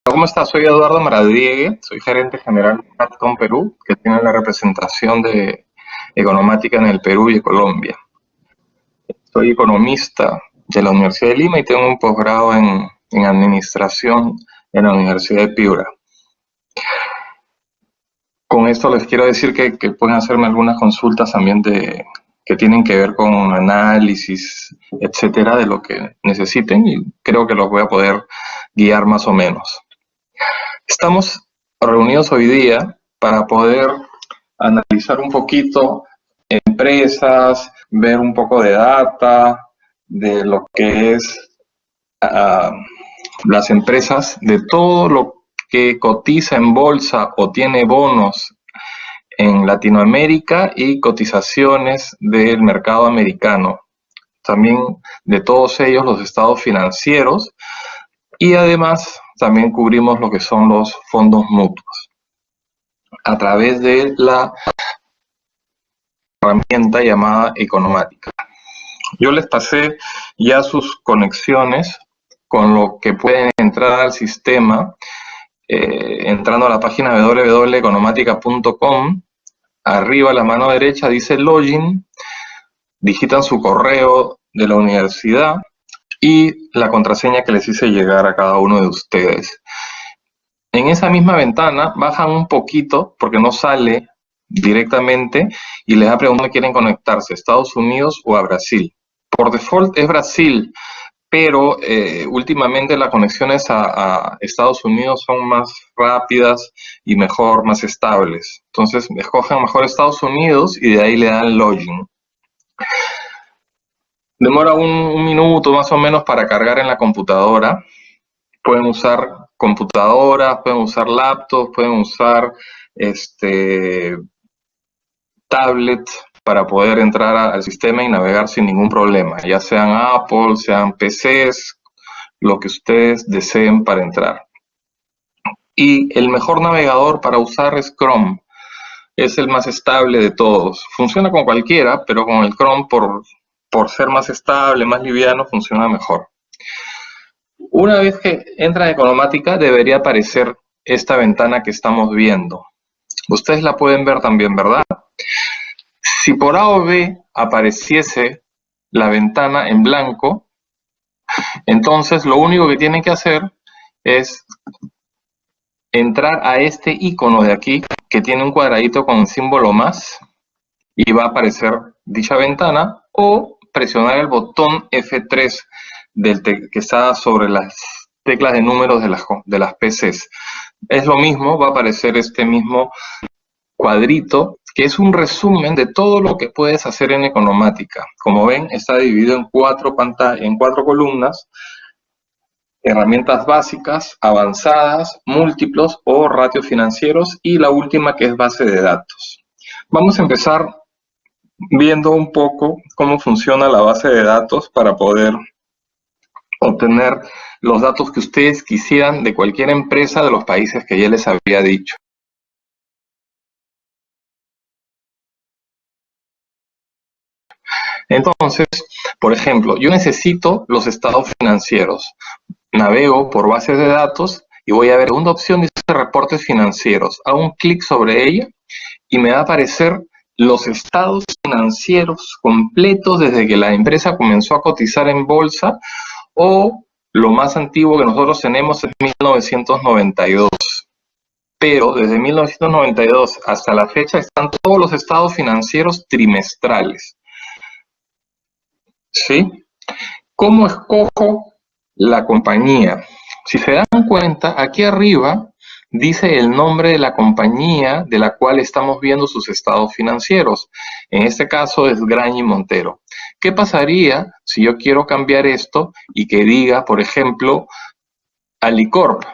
¿Cómo estás? Soy Eduardo Maradiegue, soy gerente general de Hatcom Perú, que tiene la representación de Economática en el Perú y Colombia. Soy economista de la Universidad de Lima y tengo un posgrado en administración en la Universidad de Piura. Con esto les quiero decir que pueden hacerme algunas consultas también que tienen que ver con análisis, etcétera, de lo que necesiten, y creo que los voy a poder guiar más o menos. Estamos reunidos hoy día para poder analizar un poquito empresas, ver un poco de data de lo que es las empresas, de todo lo que cotiza en bolsa o tiene bonos en Latinoamérica y cotizaciones del mercado americano. También de todos ellos los estados financieros, y además también cubrimos lo que son los fondos mutuos a través de la herramienta llamada Economática. Yo les pasé ya sus conexiones con lo que pueden entrar al sistema entrando a la página www.economatica.com. Arriba a la mano derecha dice login, digitan su correo de la universidad y la contraseña que les hice llegar a cada uno de ustedes. En esa misma ventana bajan un poquito porque no sale directamente y les da pregunta dónde quieren conectarse, Estados Unidos o a Brasil. Por default es Brasil, pero últimamente las conexiones a Estados Unidos son más rápidas y mejor, más estables. Entonces escogen mejor Estados Unidos y de ahí le dan login. Demora un minuto más o menos para cargar en la computadora. Pueden usar computadoras, pueden usar laptops, pueden usar tablets para poder entrar al sistema y navegar sin ningún problema, ya sean Apple, sean PCs, lo que ustedes deseen para entrar. Y el mejor navegador para usar es Chrome, es el más estable de todos. Funciona con cualquiera, pero con el Chrome, por ser más estable, más liviano, funciona mejor. Una vez que entra en Economática, debería aparecer esta ventana que estamos viendo. Ustedes la pueden ver también, ¿verdad? Si por A o B apareciese la ventana en blanco, entonces lo único que tienen que hacer es entrar a este icono de aquí, que tiene un cuadradito con un símbolo más, y va a aparecer dicha ventana, o presionar el botón F3 que está sobre las teclas de números de las PCs. Es lo mismo, va a aparecer este mismo cuadrito, que es un resumen de todo lo que puedes hacer en Economática. Como ven, está dividido en cuatro columnas: herramientas básicas, avanzadas, múltiplos o ratios financieros, y la última que es base de datos. Vamos a empezar viendo un poco cómo funciona la base de datos para poder obtener los datos que ustedes quisieran de cualquier empresa de los países que ya les había dicho. Entonces, por ejemplo, yo necesito los estados financieros. Navego por bases de datos y voy a ver, segunda opción dice reportes financieros. Hago un clic sobre ella y me va a aparecer los estados financieros completos desde que la empresa comenzó a cotizar en bolsa, o lo más antiguo que nosotros tenemos es 1992. Pero desde 1992 hasta la fecha están todos los estados financieros trimestrales. ¿Sí? ¿Cómo escojo la compañía? Si se dan cuenta, aquí arriba dice el nombre de la compañía de la cual estamos viendo sus estados financieros. En este caso es Graña Montero. ¿Qué pasaría si yo quiero cambiar esto y que diga, por ejemplo, Alicorp?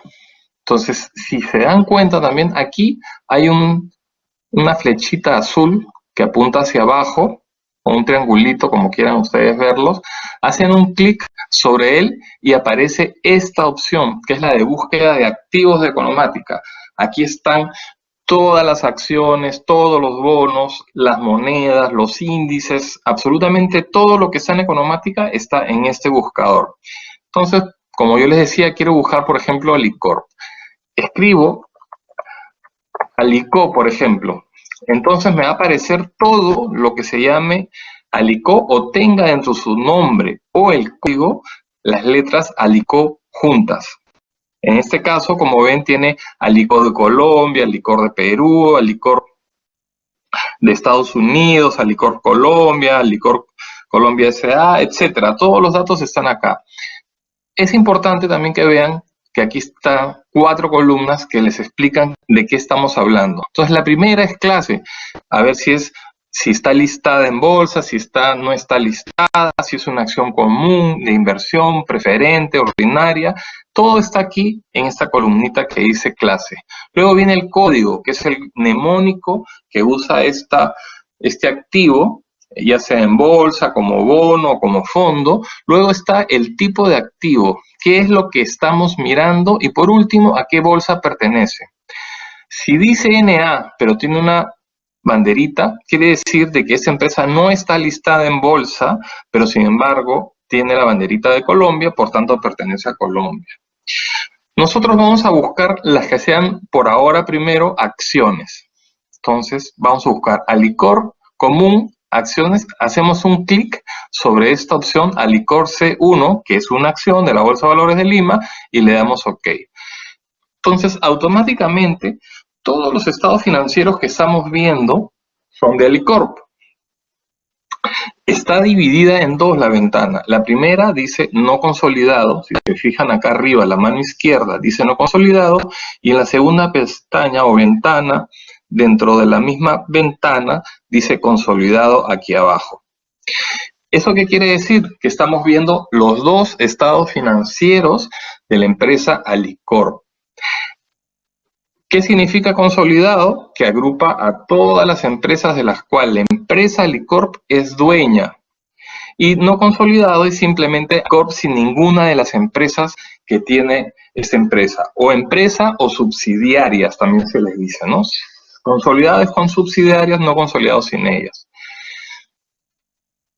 Entonces, si se dan cuenta también, aquí hay una flechita azul que apunta hacia abajo, o un triangulito, como quieran ustedes verlos. Hacen un clic sobre él y aparece esta opción, que es la de búsqueda de activos de Economática. Aquí están todas las acciones, todos los bonos, las monedas, los índices, absolutamente todo lo que está en Economática está en este buscador. Entonces, como yo les decía, quiero buscar, por ejemplo, Alicorp. escribo Alico, por ejemplo, entonces me va a aparecer todo lo que se llame Alico o tenga dentro de su nombre o el código las letras Alico juntas. En este caso, como ven, tiene Alicor de Colombia, Alicor de Perú, Alicor de Estados Unidos, Alicor Colombia, Alicor Colombia S.A., etcétera. Todos los datos están acá. Es importante también que vean que aquí están 4 columnas que les explican de qué estamos hablando. Entonces, la primera es clase, a ver si está listada en bolsa, si no está listada, si es una acción común, de inversión, preferente, ordinaria. Todo está aquí en esta columnita que dice clase. Luego viene el código, que es el mnemónico que usa este activo, ya sea en bolsa, como bono o como fondo. Luego está el tipo de activo, qué es lo que estamos mirando y por último, a qué bolsa pertenece. Si dice NA, pero tiene una banderita, quiere decir de que esa empresa no está listada en bolsa, pero sin embargo tiene la banderita de Colombia, por tanto pertenece a Colombia. Nosotros vamos a buscar las que sean por ahora primero acciones. Entonces vamos a buscar Alicor común, acciones, hacemos un clic sobre esta opción Alicor C1, que es una acción de la Bolsa de Valores de Lima, y le damos OK. Entonces, automáticamente, todos los estados financieros que estamos viendo son de Alicorp. Está dividida en dos la ventana. La primera dice no consolidado. Si se fijan acá arriba, la mano izquierda dice no consolidado. Y en la segunda pestaña o ventana, dentro de la misma ventana, dice consolidado aquí abajo. ¿Eso qué quiere decir? Que estamos viendo los dos estados financieros de la empresa Alicorp. ¿Qué significa consolidado? Que agrupa a todas las empresas de las cuales la empresa Alicorp es dueña. Y no consolidado es simplemente Alicorp sin ninguna de las empresas que tiene esta empresa. O empresa o subsidiarias también se les dice, ¿no? Consolidadas con subsidiarias, no consolidados sin ellas.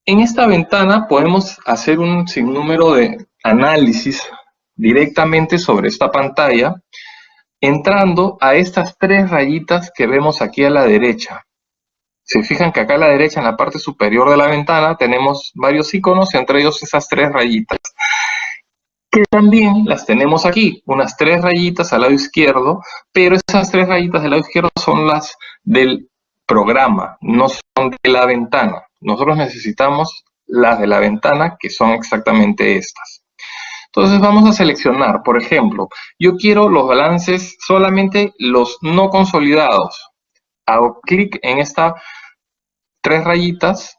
En esta ventana podemos hacer un sinnúmero de análisis directamente sobre esta pantalla, entrando a estas 3 rayitas que vemos aquí a la derecha. Se fijan que acá a la derecha, en la parte superior de la ventana, tenemos varios iconos, entre ellos esas 3 rayitas, que también las tenemos aquí, unas 3 rayitas al lado izquierdo, pero esas 3 rayitas del lado izquierdo son las del programa, no son de la ventana. Nosotros necesitamos las de la ventana, que son exactamente estas. Entonces vamos a seleccionar, por ejemplo, yo quiero los balances solamente los no consolidados. Hago clic en estas 3 rayitas,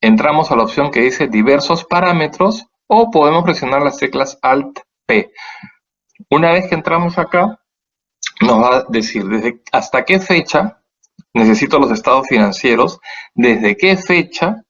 entramos a la opción que dice diversos parámetros o podemos presionar las teclas Alt-P. Una vez que entramos acá, nos va a decir hasta qué fecha necesito los estados financieros, desde qué fecha,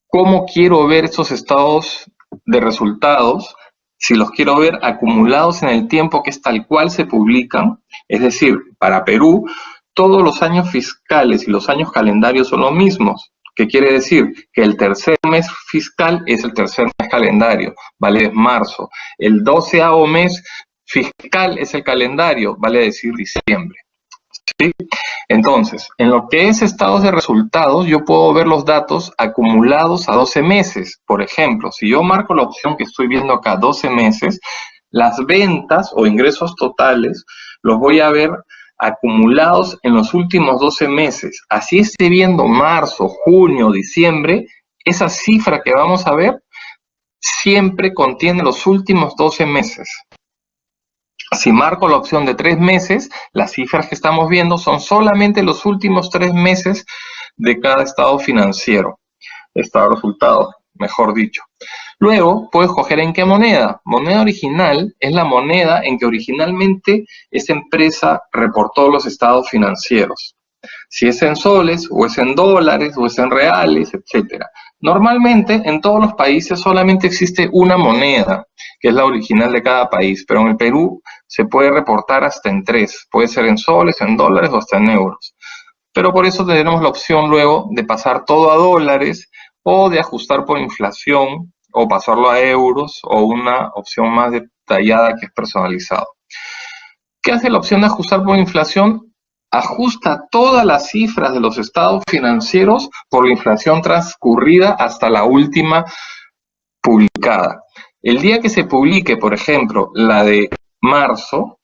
cómo quiero ver estos estados de resultados, si los quiero ver acumulados en el tiempo que es tal cual se publican, es decir, para Perú, todos los años fiscales y los años calendarios son los mismos. ¿Qué quiere decir? Que el tercer mes fiscal es el tercer mes calendario, vale marzo. El 12º mes fiscal es el calendario, vale decir diciembre. ¿Sí? Entonces, en lo que es estados de resultados, yo puedo ver los datos acumulados a 12 meses. Por ejemplo, si yo marco la opción que estoy viendo acá, 12 meses, las ventas o ingresos totales los voy a ver acumulados en los últimos 12 meses. Así esté viendo marzo, junio, diciembre, esa cifra que vamos a ver siempre contiene los últimos 12 meses. Si marco la opción de 3 meses, las cifras que estamos viendo son solamente los últimos 3 meses de cada estado financiero. Estado de resultados, mejor dicho. Luego, puedo escoger en qué moneda. Moneda original es la moneda en que originalmente esa empresa reportó los estados financieros. Si es en soles, o es en dólares, o es en reales, etc. Normalmente, en todos los países solamente existe una moneda, que es la original de cada país, pero en el Perú se puede reportar hasta en 3. Puede ser en soles, en dólares o hasta en euros. Pero por eso tenemos la opción luego de pasar todo a dólares o de ajustar por inflación o pasarlo a euros o una opción más detallada que es personalizado. ¿Qué hace la opción de ajustar por inflación? Ajusta todas las cifras de los estados financieros por la inflación transcurrida hasta la última publicada. El día que se publique, por ejemplo, la de marzo,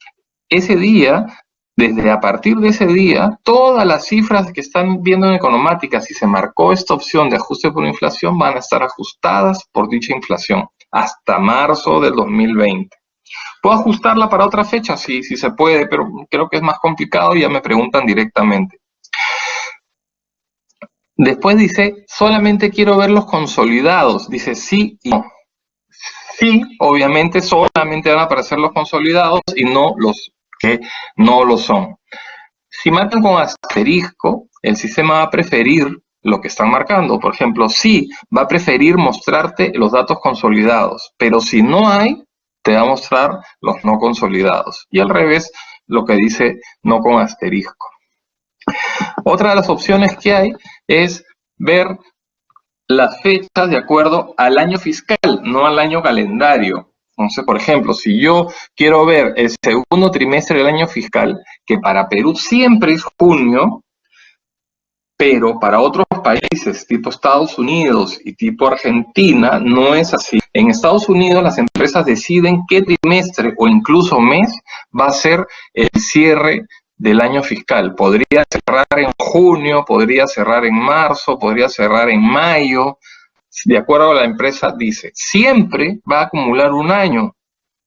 ese día, desde a partir de ese día, todas las cifras que están viendo en Economática, si se marcó esta opción de ajuste por inflación, van a estar ajustadas por dicha inflación hasta marzo del 2020. ¿Puedo ajustarla para otra fecha? Sí, sí se puede, pero creo que es más complicado y ya me preguntan directamente. Después dice, solamente quiero ver los consolidados. Dice sí y no. Sí, obviamente solamente van a aparecer los consolidados y no los que no lo son. Si marcan con asterisco, el sistema va a preferir lo que están marcando. Por ejemplo, sí, va a preferir mostrarte los datos consolidados, pero si no hay, te va a mostrar los no consolidados. Y al revés, lo que dice no con asterisco. Otra de las opciones que hay es ver las fechas de acuerdo al año fiscal, no al año calendario. Entonces, por ejemplo, si yo quiero ver el segundo trimestre del año fiscal, que para Perú siempre es junio, pero para otros países, tipo Estados Unidos y tipo Argentina, no es así. En Estados Unidos las empresas deciden qué trimestre o incluso mes va a ser el cierre del año fiscal. Podría cerrar en junio, podría cerrar en marzo, podría cerrar en mayo. De acuerdo a la empresa, dice, siempre va a acumular un año,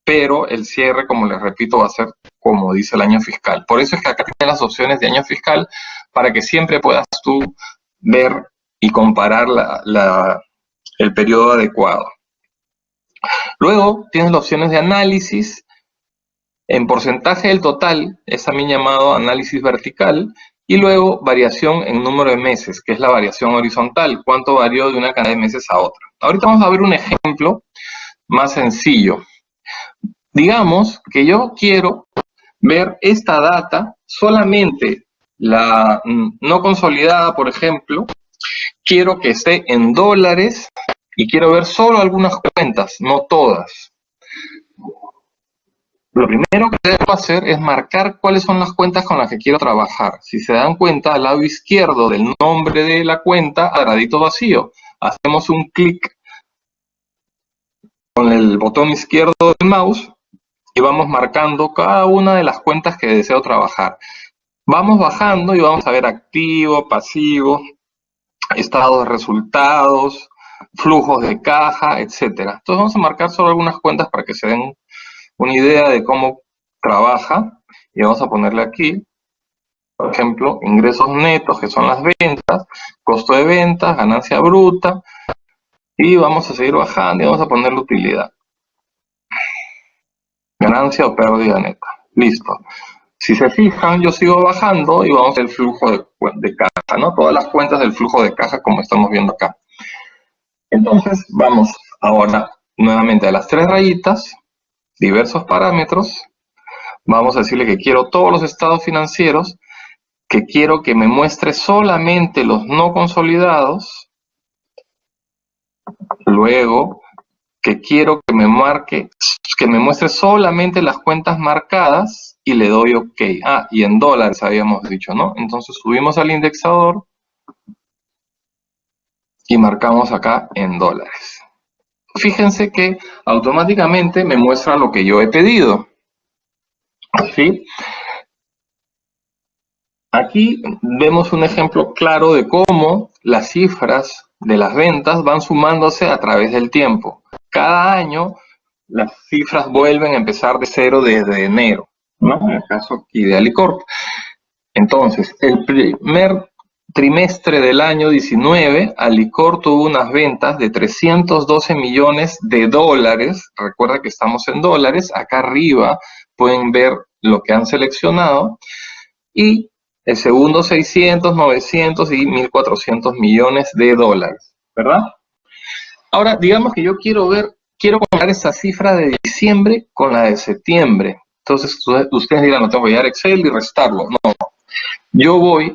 pero el cierre, como les repito, va a ser como dice el año fiscal. Por eso es que acá tienes las opciones de año fiscal para que siempre puedas tú ver y comparar el periodo adecuado. Luego tienes las opciones de análisis en porcentaje del total, es también llamado análisis vertical, y luego variación en número de meses, que es la variación horizontal, cuánto varió de una cantidad de meses a otra. Ahorita vamos a ver un ejemplo más sencillo. Digamos que yo quiero ver esta data, solamente la no consolidada, por ejemplo, quiero que esté en dólares y quiero ver solo algunas cuentas, no todas. Lo primero que debo hacer es marcar cuáles son las cuentas con las que quiero trabajar. Si se dan cuenta, al lado izquierdo del nombre de la cuenta, cuadradito vacío, hacemos un clic con el botón izquierdo del mouse y vamos marcando cada una de las cuentas que deseo trabajar. Vamos bajando y vamos a ver activo, pasivo, estado de resultados, flujos de caja, etcétera. Entonces vamos a marcar solo algunas cuentas para que se den una idea de cómo trabaja y vamos a ponerle aquí, por ejemplo, ingresos netos, que son las ventas, costo de ventas, ganancia bruta, y vamos a seguir bajando y vamos a ponerle utilidad. Ganancia o pérdida neta. Listo. Si se fijan, yo sigo bajando y vamos al flujo de caja, ¿no? Todas las cuentas del flujo de caja como estamos viendo acá. Entonces, vamos ahora nuevamente a las tres rayitas, diversos parámetros. Vamos a decirle que quiero todos los estados financieros, que quiero que me muestre solamente los no consolidados. Luego, que quiero que me marque, que me muestre solamente las cuentas marcadas y le doy OK. Ah, y en dólares habíamos dicho, ¿no? Entonces subimos al indexador y marcamos acá en dólares. Fíjense que automáticamente me muestra lo que yo he pedido. ¿Sí? Aquí vemos un ejemplo claro de cómo las cifras de las ventas van sumándose a través del tiempo. Cada año las cifras vuelven a empezar de cero desde enero, ¿no? En el caso aquí de Alicorp. Entonces, el primer trimestre del año 19, Alicorp tuvo unas ventas de 312 millones de dólares. Recuerda que estamos en dólares. Acá arriba pueden ver lo que han seleccionado. Y el segundo 600, 900 y 1.400 millones de dólares, ¿verdad? Ahora, digamos que yo quiero comparar esa cifra de diciembre con la de septiembre. Entonces, ustedes dirán, no tengo que llegar a Excel y restarlo. No, yo voy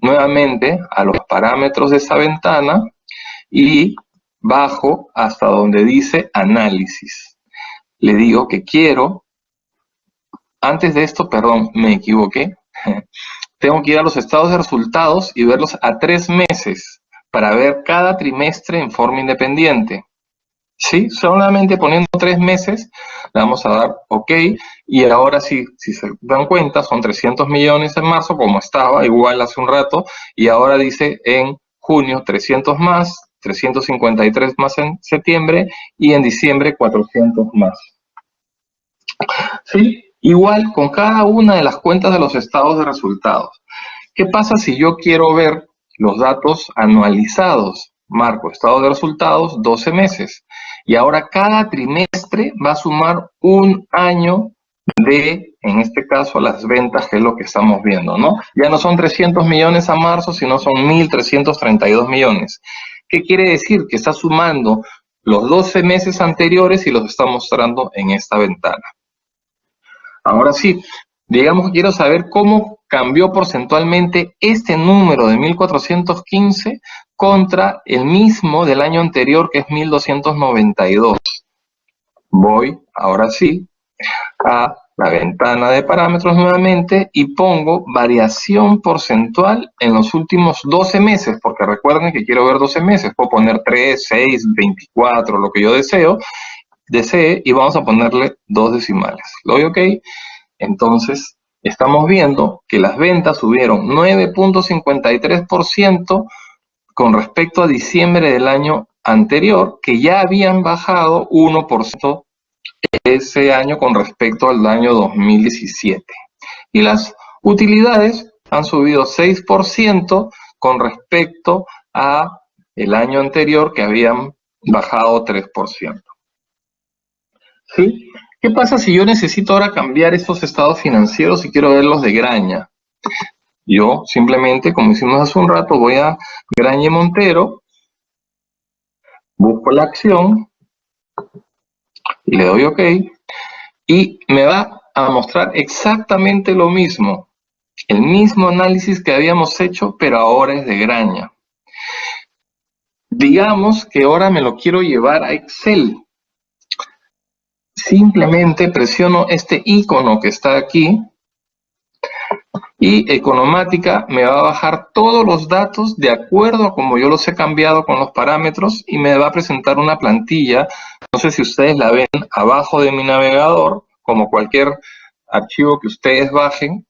nuevamente a los parámetros de esa ventana y bajo hasta donde dice análisis. Le digo que quiero Antes de esto, perdón, me equivoqué. Tengo que ir a los estados de resultados y verlos a 3 meses para ver cada trimestre en forma independiente. Sí, solamente poniendo 3 meses, le vamos a dar OK, y ahora sí, si se dan cuenta, son 300 millones en marzo, como estaba, igual hace un rato, y ahora dice en junio 300 más, 353 más en septiembre, y en diciembre 400 más. Sí, igual con cada una de las cuentas de los estados de resultados. ¿Qué pasa si yo quiero ver los datos anualizados? Marco estado de resultados 12 meses. Y ahora cada trimestre va a sumar un año de, en este caso, las ventas, que es lo que estamos viendo, ¿no? Ya no son 300 millones a marzo, sino son 1.332 millones. ¿Qué quiere decir? Que está sumando los 12 meses anteriores y los está mostrando en esta ventana. Ahora sí, digamos que quiero saber cómo cambió porcentualmente este número de 1.415 contra el mismo del año anterior, que es 1.292. Voy, ahora sí, a la ventana de parámetros nuevamente y pongo variación porcentual en los últimos 12 meses, porque recuerden que quiero ver 12 meses, puedo poner 3, 6, 24, lo que yo desee, y vamos a ponerle 2 decimales. ¿Lo doy OK? Entonces, estamos viendo que las ventas subieron 9.53% con respecto a diciembre del año anterior, que ya habían bajado 1% ese año con respecto al año 2017. Y las utilidades han subido 6% con respecto a el año anterior, que habían bajado 3%. ¿Sí? ¿Qué pasa si yo necesito ahora cambiar estos estados financieros y quiero verlos de Graña? Yo simplemente, como hicimos hace un rato, voy a Graña Montero, busco la acción, le doy OK y me va a mostrar exactamente lo mismo, el mismo análisis que habíamos hecho, pero ahora es de Graña. Digamos que ahora me lo quiero llevar a Excel. Simplemente presiono este icono que está aquí y Economática me va a bajar todos los datos de acuerdo a como yo los he cambiado con los parámetros y me va a presentar una plantilla. No sé si ustedes la ven abajo de mi navegador, como cualquier archivo que ustedes bajen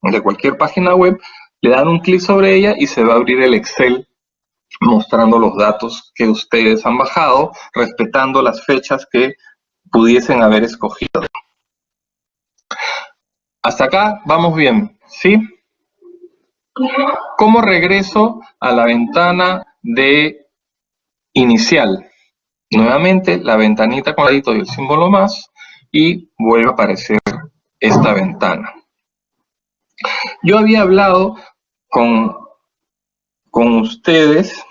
de cualquier página web, le dan un clic sobre ella y se va a abrir el Excel mostrando los datos que ustedes han bajado, respetando las fechas que pudiesen haber escogido. Hasta acá vamos bien, ¿sí? ¿Cómo regreso a la ventana de inicial? Nuevamente la ventanita con el ladito y el símbolo más, y vuelve a aparecer esta ventana. Yo había hablado con ustedes,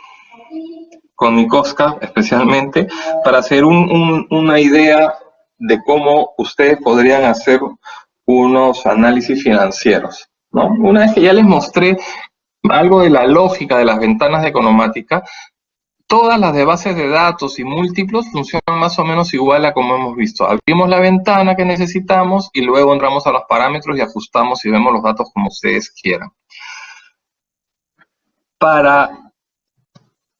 con Nicoska especialmente, para hacer una idea de cómo ustedes podrían hacer unos análisis financieros, ¿no? Una vez que ya les mostré algo de la lógica de las ventanas de Economática, todas las de bases de datos y múltiplos funcionan más o menos igual a como hemos visto. Abrimos la ventana que necesitamos y luego entramos a los parámetros y ajustamos y vemos los datos como ustedes quieran. Para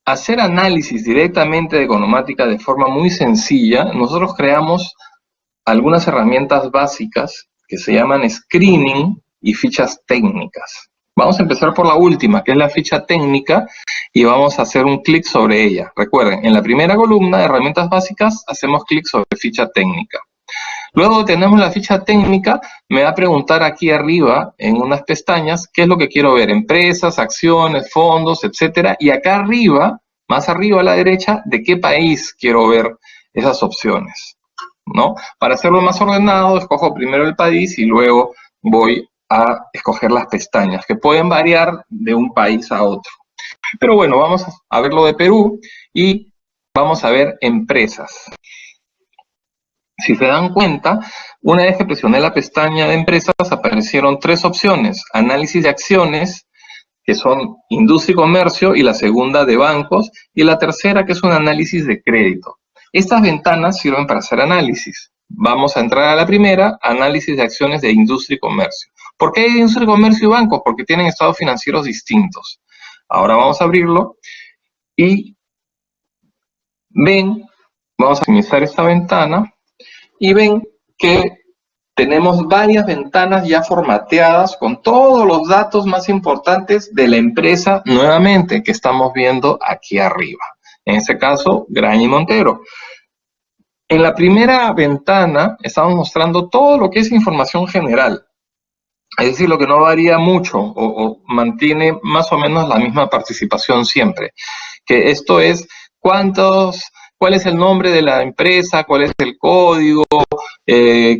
hacer análisis directamente de Economática de forma muy sencilla, nosotros creamos algunas herramientas básicas que se llaman screening y fichas técnicas. Vamos a empezar por la última, que es la ficha técnica, y vamos a hacer un clic sobre ella. Recuerden, en la primera columna de herramientas básicas hacemos clic sobre ficha técnica. Luego tenemos la ficha técnica, me va a preguntar aquí arriba en unas pestañas qué es lo que quiero ver: empresas, acciones, fondos, etcétera. Y acá arriba, más arriba a la derecha, de qué país quiero ver esas opciones, ¿no? Para hacerlo más ordenado, escojo primero el país y luego voy a escoger las pestañas, que pueden variar de un país a otro. Pero bueno, vamos a ver lo de Perú y vamos a ver empresas. Si se dan cuenta, una vez que presioné la pestaña de empresas, aparecieron 3 opciones: análisis de acciones, que son industria y comercio, y la segunda de bancos, y la tercera que es un análisis de crédito. Estas ventanas sirven para hacer análisis. Vamos a entrar a la primera, análisis de acciones de industria y comercio. ¿Por qué industria y comercio y bancos? Porque tienen estados financieros distintos. Ahora vamos a abrirlo y ven, vamos a optimizar esta ventana y ven que tenemos varias ventanas ya formateadas con todos los datos más importantes de la empresa nuevamente que estamos viendo aquí arriba. En este caso, Graña Montero. En la primera ventana estamos mostrando todo lo que es información general. Es decir, lo que no varía mucho o mantiene más o menos la misma participación siempre. Que esto es cuál es el nombre de la empresa, cuál es el código,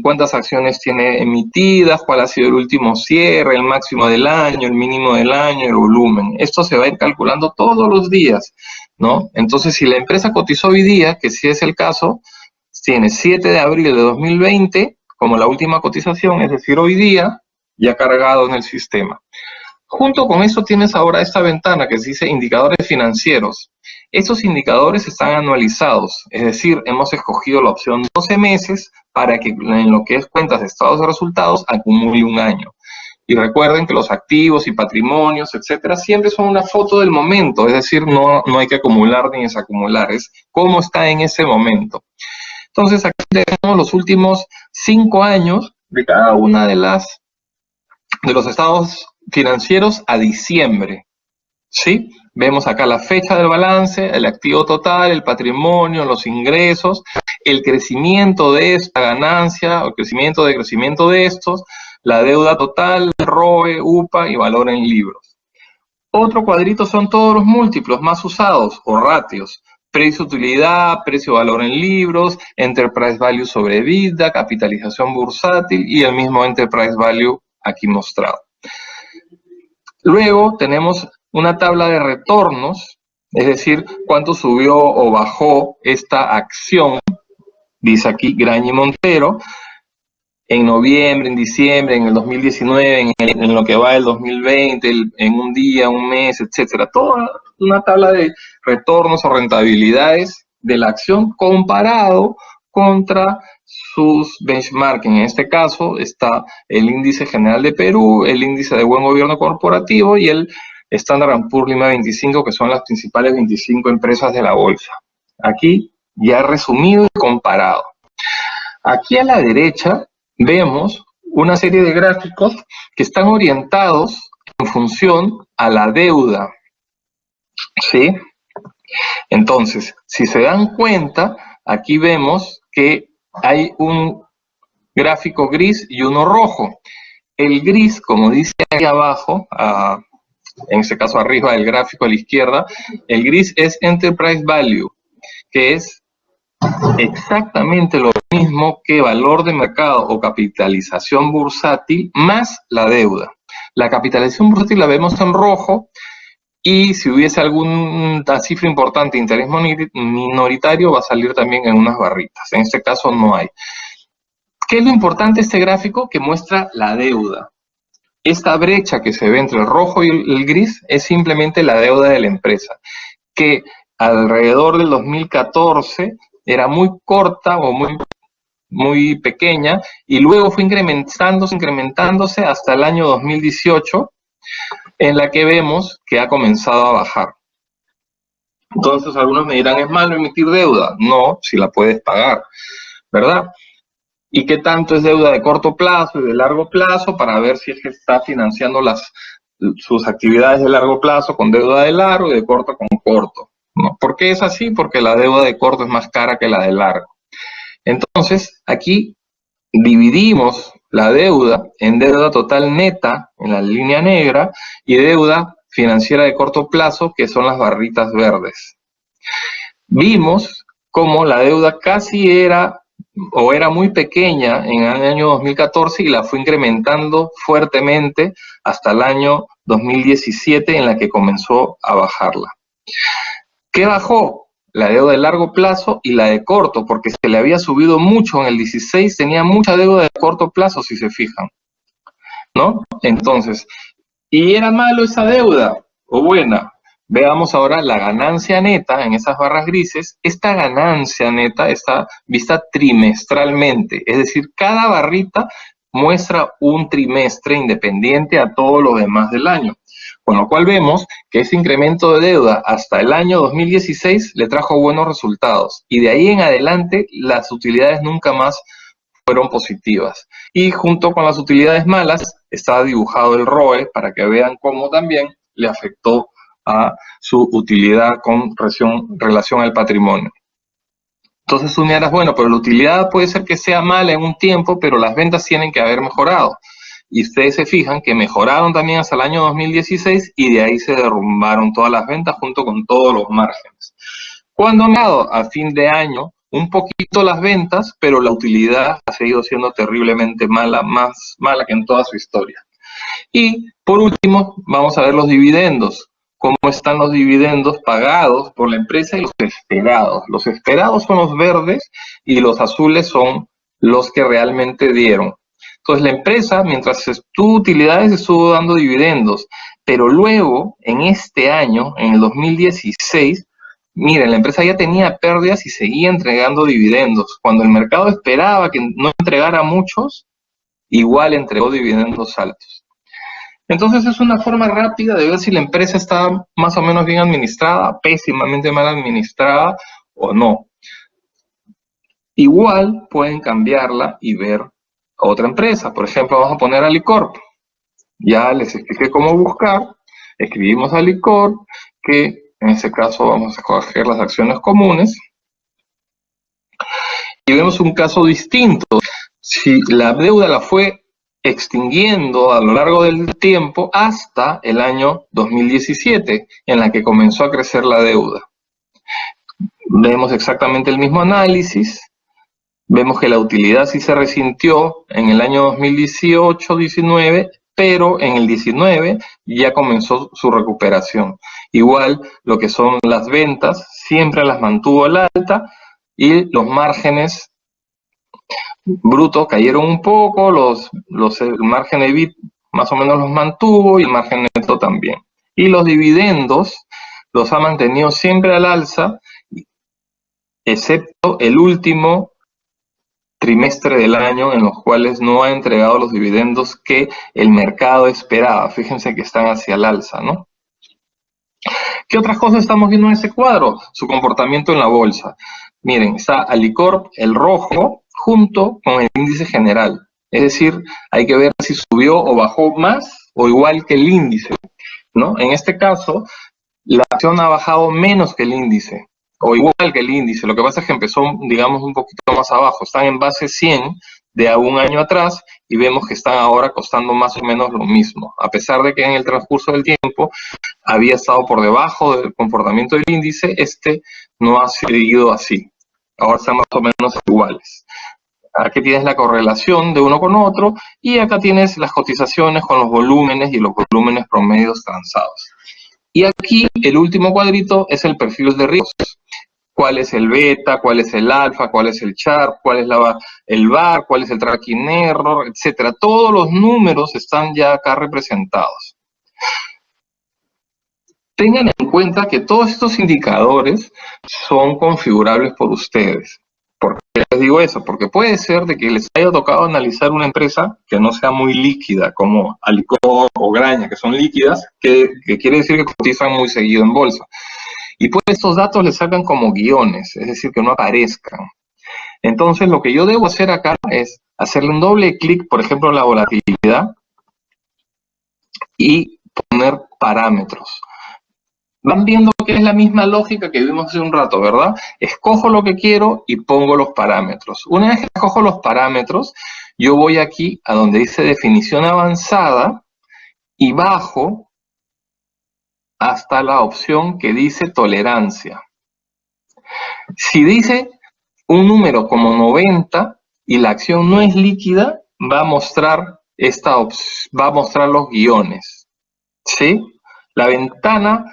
cuántas acciones tiene emitidas, cuál ha sido el último cierre, el máximo del año, el mínimo del año, el volumen. Esto se va a ir calculando todos los días, ¿no? Entonces, si la empresa cotizó hoy día, que sí es el caso, tiene 7 de abril de 2020 como la última cotización, es decir, hoy día, ya cargado en el sistema. Junto con eso tienes ahora esta ventana que se dice indicadores financieros. Estos indicadores están anualizados, es decir, hemos escogido la opción 12 meses para que en lo que es cuentas de estados de resultados acumule un año. Y recuerden que los activos y patrimonios, etcétera, siempre son una foto del momento, es decir, no hay que acumular ni desacumular, es cómo está en ese momento. Entonces aquí tenemos los últimos 5 años de cada una de los estados financieros a diciembre, ¿sí? Vemos acá la fecha del balance, el activo total, el patrimonio, los ingresos, el crecimiento de esta ganancia, o crecimiento de estos, la deuda total, ROE, UPA y valor en libros. Otro cuadrito son todos los múltiplos más usados o ratios. Precio-utilidad, precio-valor en libros, enterprise value sobre EBITDA, capitalización bursátil y el mismo enterprise value aquí mostrado. Luego tenemos una tabla de retornos, es decir, cuánto subió o bajó esta acción, dice aquí Graña Montero, en noviembre, en diciembre, en el 2019, en lo que va del 2020, en un día, un mes, etcétera. Toda una tabla de retornos o rentabilidades de la acción comparado contra sus benchmarking. En este caso está el índice general de Perú, el índice de buen gobierno corporativo y el Standard & Poor's Lima 25, que son las principales 25 empresas de la bolsa. Aquí ya resumido y comparado. Aquí a la derecha vemos una serie de gráficos que están orientados en función a la deuda, ¿sí? Entonces, si se dan cuenta, aquí vemos que hay un gráfico gris y uno rojo. El gris, como dice aquí abajo, en este caso arriba del gráfico a la izquierda, el gris es Enterprise Value, que es exactamente lo mismo que valor de mercado o capitalización bursátil más la deuda. La capitalización bursátil la vemos en rojo y si hubiese alguna cifra importante de interés minoritario va a salir también en unas barritas. En este caso no hay. ¿Qué es lo importante de este gráfico? Que muestra la deuda. Esta brecha que se ve entre el rojo y el gris es simplemente la deuda de la empresa, que alrededor del 2014 era muy corta o muy pequeña y luego fue incrementándose hasta el año 2018, en la que vemos que ha comenzado a bajar. Entonces algunos me dirán, ¿es malo emitir deuda? No, si la puedes pagar, ¿verdad? ¿Y qué tanto es deuda de corto plazo y de largo plazo para ver si es que está financiando sus actividades de largo plazo con deuda de largo y de corto con corto? ¿No? ¿Por qué es así? Porque la deuda de corto es más cara que la de largo. Entonces, aquí dividimos la deuda en deuda total neta, en la línea negra, y deuda financiera de corto plazo, que son las barritas verdes. Vimos cómo la deuda casi era muy pequeña en el año 2014 y la fue incrementando fuertemente hasta el año 2017, en la que comenzó a bajarla. ¿Qué bajó? La deuda de largo plazo y la de corto, porque se le había subido mucho en el 16, tenía mucha deuda de corto plazo, si se fijan, ¿no? Entonces, ¿y era malo esa deuda o buena? Veamos ahora la ganancia neta en esas barras grises. Esta ganancia neta está vista trimestralmente, es decir, cada barrita muestra un trimestre independiente a todo lo demás del año. Con lo cual vemos que ese incremento de deuda hasta el año 2016 le trajo buenos resultados y de ahí en adelante las utilidades nunca más fueron positivas. Y junto con las utilidades malas está dibujado el ROE para que vean cómo también le afectó a su utilidad con relación al patrimonio. Entonces tú me dirás, bueno, pero la utilidad puede ser que sea mala en un tiempo, pero las ventas tienen que haber mejorado. Y ustedes se fijan que mejoraron también hasta el año 2016 y de ahí se derrumbaron todas las ventas junto con todos los márgenes. Cuando han dado a fin de año un poquito las ventas, pero la utilidad ha seguido siendo terriblemente mala, más mala que en toda su historia. Y por último, vamos a ver los dividendos. Cómo están los dividendos pagados por la empresa y los esperados. Los esperados son los verdes y los azules son los que realmente dieron. Entonces la empresa, mientras tuvo utilidades, estuvo dando dividendos, pero luego, en este año, en el 2016, miren, la empresa ya tenía pérdidas y seguía entregando dividendos. Cuando el mercado esperaba que no entregara muchos, igual entregó dividendos altos. Entonces es una forma rápida de ver si la empresa está más o menos bien administrada, pésimamente mal administrada o no. Igual pueden cambiarla y ver a otra empresa. Por ejemplo, vamos a poner Alicorp. Ya les expliqué cómo buscar. Escribimos Alicorp, que en este caso vamos a escoger las acciones comunes. Y vemos un caso distinto. Si la deuda la fue extinguiendo a lo largo del tiempo hasta el año 2017, en la que comenzó a crecer la deuda. Vemos exactamente el mismo análisis, vemos que la utilidad sí se resintió en el año 2018-19, pero en el 19 ya comenzó su recuperación. Igual lo que son las ventas, siempre las mantuvo al alta y los márgenes brutos cayeron un poco, el margen EBIT más o menos los mantuvo y el margen neto también. Y los dividendos los ha mantenido siempre al alza, excepto el último trimestre del año en los cuales no ha entregado los dividendos que el mercado esperaba. Fíjense que están hacia el alza, ¿no? ¿Qué otras cosas estamos viendo en ese cuadro? Su comportamiento en la bolsa. Miren, está Alicorp, el rojo, junto con el índice general. Es decir, hay que ver si subió o bajó más o igual que el índice, ¿no? En este caso, la acción ha bajado menos que el índice, o igual que el índice. Lo que pasa es que empezó, digamos, un poquito más abajo. Están en base 100 de a un año atrás y vemos que están ahora costando más o menos lo mismo. A pesar de que en el transcurso del tiempo había estado por debajo del comportamiento del índice, este no ha seguido así. Ahora están más o menos iguales. Aquí tienes la correlación de uno con otro y acá tienes las cotizaciones con los volúmenes y los volúmenes promedios transados. Y aquí el último cuadrito es el perfil de riesgos. ¿Cuál es el beta? ¿Cuál es el alfa? ¿Cuál es el Sharpe? ¿Cuál es el VAR? ¿Cuál es el tracking error? Etcétera. Todos los números están ya acá representados. Tengan en cuenta que todos estos indicadores son configurables por ustedes. ¿Por qué les digo eso? Porque puede ser de que les haya tocado analizar una empresa que no sea muy líquida, como Alicorp o Graña, que son líquidas, que quiere decir que cotizan muy seguido en bolsa. Y pues estos datos les sacan como guiones, es decir, que no aparezcan. Entonces lo que yo debo hacer acá es hacerle un doble clic, por ejemplo, en la volatilidad y poner parámetros. Van viendo que es la misma lógica que vimos hace un rato, ¿verdad? Escojo lo que quiero y pongo los parámetros. Una vez que escojo los parámetros, yo voy aquí a donde dice definición avanzada y bajo hasta la opción que dice tolerancia. Si dice un número como 90 y la acción no es líquida, va a mostrar los guiones, ¿sí? La ventana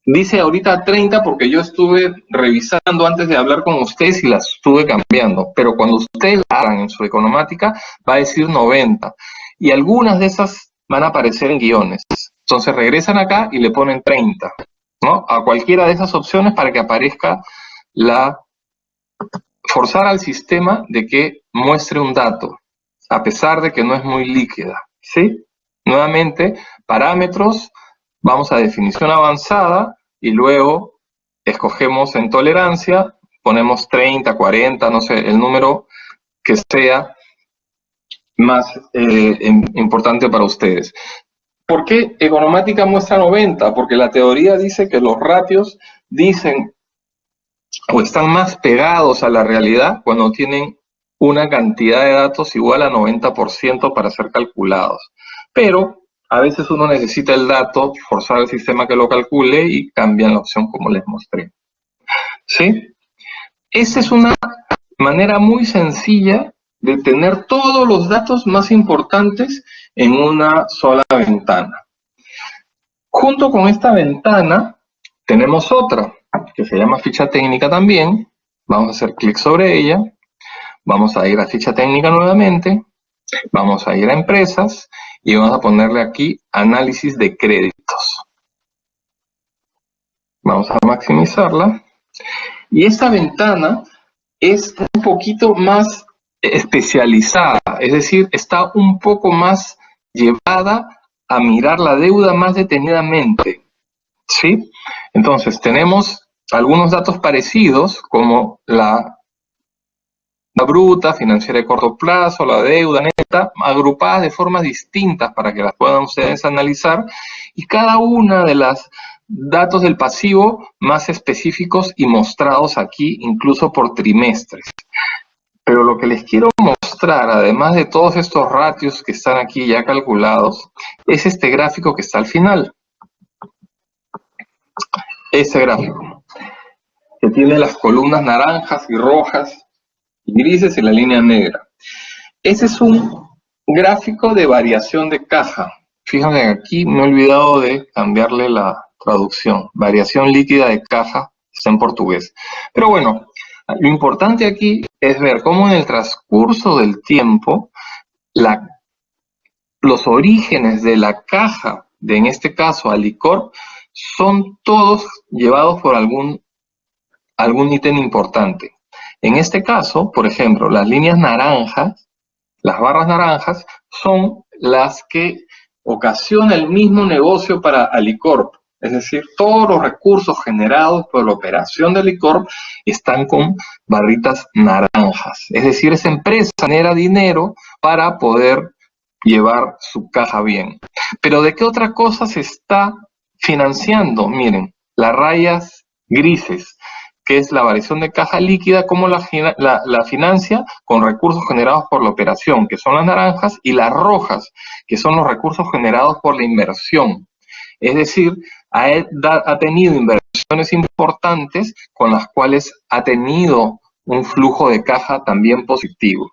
dice ahorita 30 porque yo estuve revisando antes de hablar con ustedes y las estuve cambiando, pero cuando ustedes la hagan en su economática va a decir 90. Y algunas de esas van a aparecer en guiones. Entonces regresan acá y le ponen 30, ¿no? A cualquiera de esas opciones para que aparezca forzar al sistema de que muestre un dato, a pesar de que no es muy líquida, ¿sí? Nuevamente, parámetros, vamos a definición avanzada y luego escogemos en tolerancia, ponemos 30, 40, no sé, el número que sea más importante para ustedes. ¿Por qué economática muestra 90? Porque la teoría dice que los ratios dicen o están más pegados a la realidad cuando tienen una cantidad de datos igual a 90% para ser calculados. Pero a veces uno necesita el dato, forzar al sistema que lo calcule y cambian la opción como les mostré. ¿Sí? Esa es una manera muy sencilla de tener todos los datos más importantes en una sola ventana. Junto con esta ventana tenemos otra que se llama ficha técnica también. Vamos a hacer clic sobre ella. Vamos a ir a ficha técnica nuevamente. Vamos a ir a empresas y vamos a ponerle aquí análisis de créditos. Vamos a maximizarla. Y esta ventana es un poquito más especializada, es decir, está un poco más llevada a mirar la deuda más detenidamente, ¿sí? Entonces, tenemos algunos datos parecidos, como la bruta, financiera de corto plazo, la deuda neta, agrupadas de formas distintas para que las puedan ustedes analizar, y cada una de las datos del pasivo más específicos y mostrados aquí, incluso por trimestres. Pero lo que les quiero mostrar, además de todos estos ratios que están aquí ya calculados, es este gráfico que está al final. Este gráfico, que tiene las columnas naranjas y rojas y grises y la línea negra. Ese es un gráfico de variación de caja. Fíjense que aquí me he olvidado de cambiarle la traducción. Variación líquida de caja está en portugués. Pero bueno, lo importante aquí es ver cómo en el transcurso del tiempo los orígenes de la caja, de en este caso Alicorp, son todos llevados por algún ítem importante. En este caso, por ejemplo, las líneas naranjas, las barras naranjas, son las que ocasiona el mismo negocio para Alicorp. Es decir, todos los recursos generados por la operación de Alicorp están con barritas naranjas. Es decir, esa empresa genera dinero para poder llevar su caja bien. Pero ¿de qué otra cosa se está financiando? Miren, las rayas grises, que es la variación de caja líquida, cómo la financia con recursos generados por la operación, que son las naranjas, y las rojas, que son los recursos generados por la inversión. Es decir, ha tenido inversiones importantes con las cuales ha tenido un flujo de caja también positivo,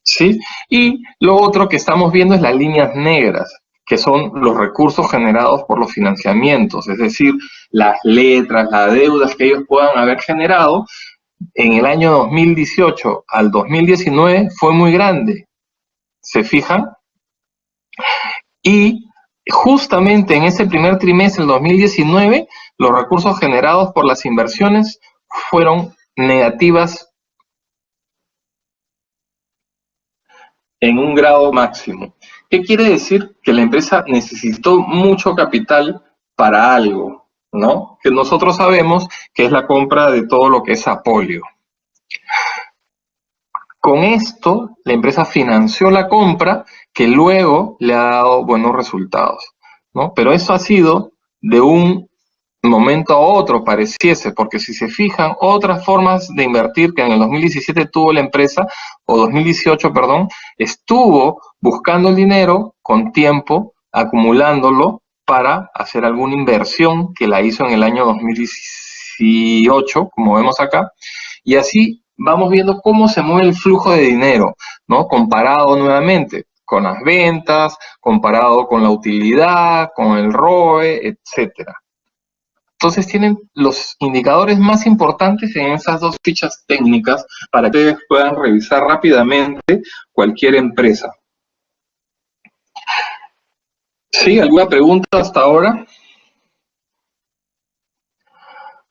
¿sí? Y lo otro que estamos viendo es las líneas negras, que son los recursos generados por los financiamientos, es decir, las letras, las deudas que ellos puedan haber generado en el año 2018 al 2019 fue muy grande, ¿se fijan? Y justamente en ese primer trimestre del 2019, los recursos generados por las inversiones fueron negativas en un grado máximo. ¿Qué quiere decir? Que la empresa necesitó mucho capital para algo, ¿no? Que nosotros sabemos que es la compra de todo lo que es Apolio. Con esto, la empresa financió la compra que luego le ha dado buenos resultados, ¿no? Pero eso ha sido de un momento a otro, pareciese, porque si se fijan, otras formas de invertir que en el 2017 tuvo la empresa, o 2018, perdón, estuvo buscando el dinero con tiempo, acumulándolo para hacer alguna inversión que la hizo en el año 2018, como vemos acá, y así vamos viendo cómo se mueve el flujo de dinero, ¿no? Comparado nuevamente con las ventas, comparado con la utilidad, con el ROE, etcétera. Entonces tienen los indicadores más importantes en esas dos fichas técnicas para que ustedes puedan revisar rápidamente cualquier empresa. ¿Sí? ¿Alguna pregunta hasta ahora?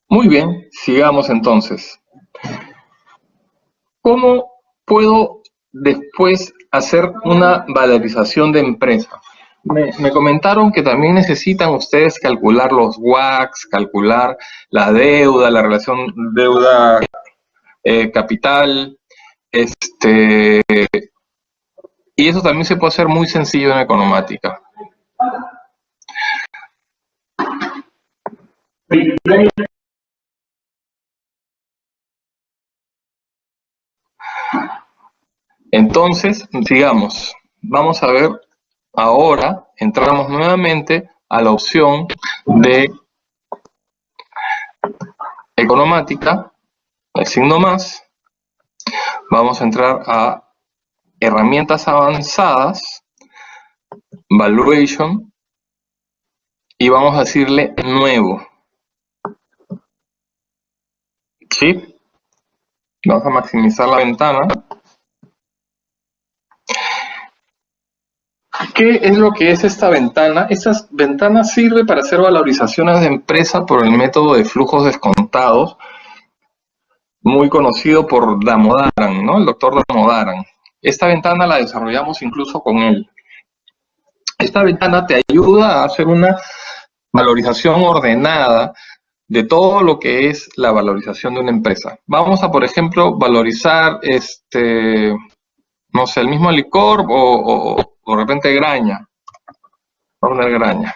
Muy bien, sigamos entonces. ¿Cómo puedo después hacer una valorización de empresa? Me comentaron que también necesitan ustedes calcular los WACC, calcular la deuda, la relación deuda-capital, y eso también se puede hacer muy sencillo en economática. Entonces, sigamos. Vamos a ver ahora, entramos nuevamente a la opción de economática, el signo más. Vamos a entrar a herramientas avanzadas, valuation, y vamos a decirle nuevo. ¿Sí? Vamos a maximizar la ventana. ¿Qué es lo que es esta ventana? Esta ventana sirve para hacer valorizaciones de empresa por el método de flujos descontados, muy conocido por Damodaran, ¿no? El doctor Damodaran. Esta ventana la desarrollamos incluso con él. Esta ventana te ayuda a hacer una valorización ordenada de todo lo que es la valorización de una empresa. Vamos a, por ejemplo, valorizar, no sé, el mismo licor o de repente Graña. Vamos a poner Graña.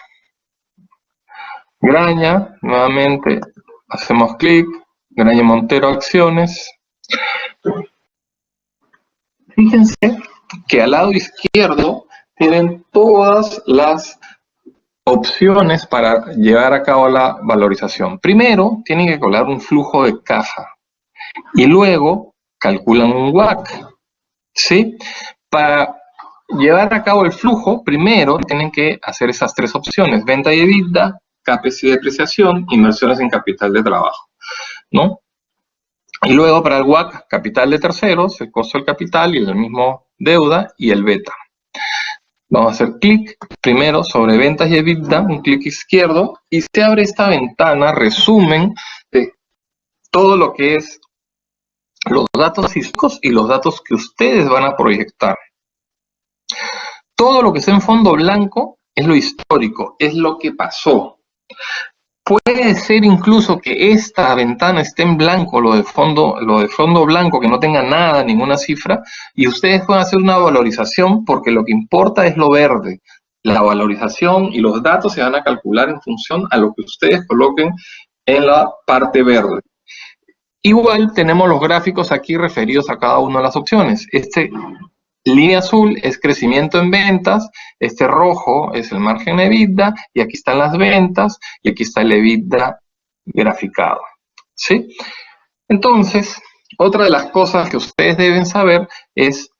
Graña, nuevamente, hacemos clic, Graña Montero Acciones. Fíjense que al lado izquierdo tienen todas las opciones para llevar a cabo la valorización. Primero, tienen que colar un flujo de caja y luego calculan un WACC, ¿sí? Para llevar a cabo el flujo, primero tienen que hacer esas tres opciones: venta y EBITDA, CAPEX y depreciación, inversiones en capital de trabajo, ¿no? Y luego para el WACC, capital de terceros, el costo del capital y el mismo deuda y el beta. Vamos a hacer clic primero sobre ventas y EBITDA, un clic izquierdo, y se abre esta ventana, resumen de todo lo que es los datos históricos y los datos que ustedes van a proyectar. Todo lo que está en fondo blanco es lo histórico, es lo que pasó. Puede ser incluso que esta ventana esté en blanco, lo de fondo blanco, que no tenga nada, ninguna cifra, y ustedes pueden hacer una valorización porque lo que importa es lo verde. La valorización y los datos se van a calcular en función a lo que ustedes coloquen en la parte verde. Igual tenemos los gráficos aquí referidos a cada una de las opciones. Línea azul es crecimiento en ventas, este rojo es el margen EBITDA, y aquí están las ventas, y aquí está el EBITDA graficado, ¿sí? Entonces, otra de las cosas que ustedes deben saber es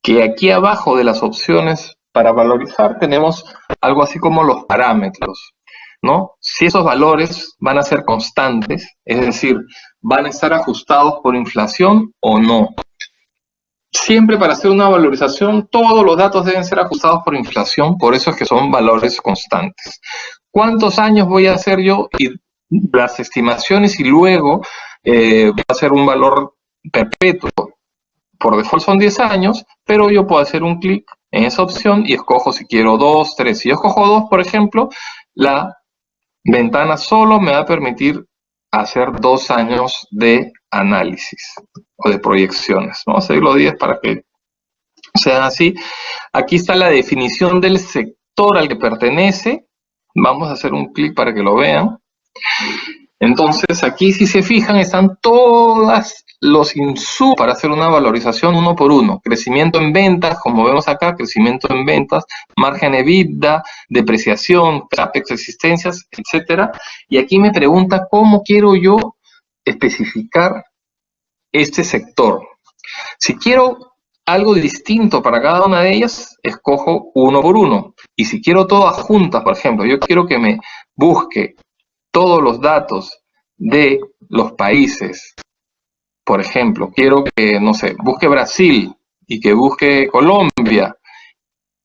que aquí abajo de las opciones para valorizar tenemos algo así como los parámetros, ¿no? Si esos valores van a ser constantes, es decir, van a estar ajustados por inflación o no. Siempre para hacer una valorización, todos los datos deben ser ajustados por inflación, por eso es que son valores constantes. ¿Cuántos años voy a hacer yo? Y las estimaciones y luego va a ser un valor perpetuo. Por default son 10 años, pero yo puedo hacer un clic en esa opción y escojo si quiero 2, 3. Si yo escojo 2, por ejemplo, la ventana solo me va a permitir hacer 2 años de análisis o de proyecciones. Vamos a seguir los 10 para que sean así. Aquí está la definición del sector al que pertenece. Vamos a hacer un clic para que lo vean. Entonces aquí, si se fijan, están todos los insumos para hacer una valorización uno por uno. Crecimiento en ventas, como vemos acá, crecimiento en ventas, margen EBITDA, depreciación, CAPEX, existencias, etcétera. Y aquí me pregunta cómo quiero yo especificar este sector. Si quiero algo distinto para cada una de ellas, escojo uno por uno. Y si quiero todas juntas, por ejemplo, yo quiero que me busque todos los datos de los países. Por ejemplo, quiero que, no sé, busque Brasil y que busque Colombia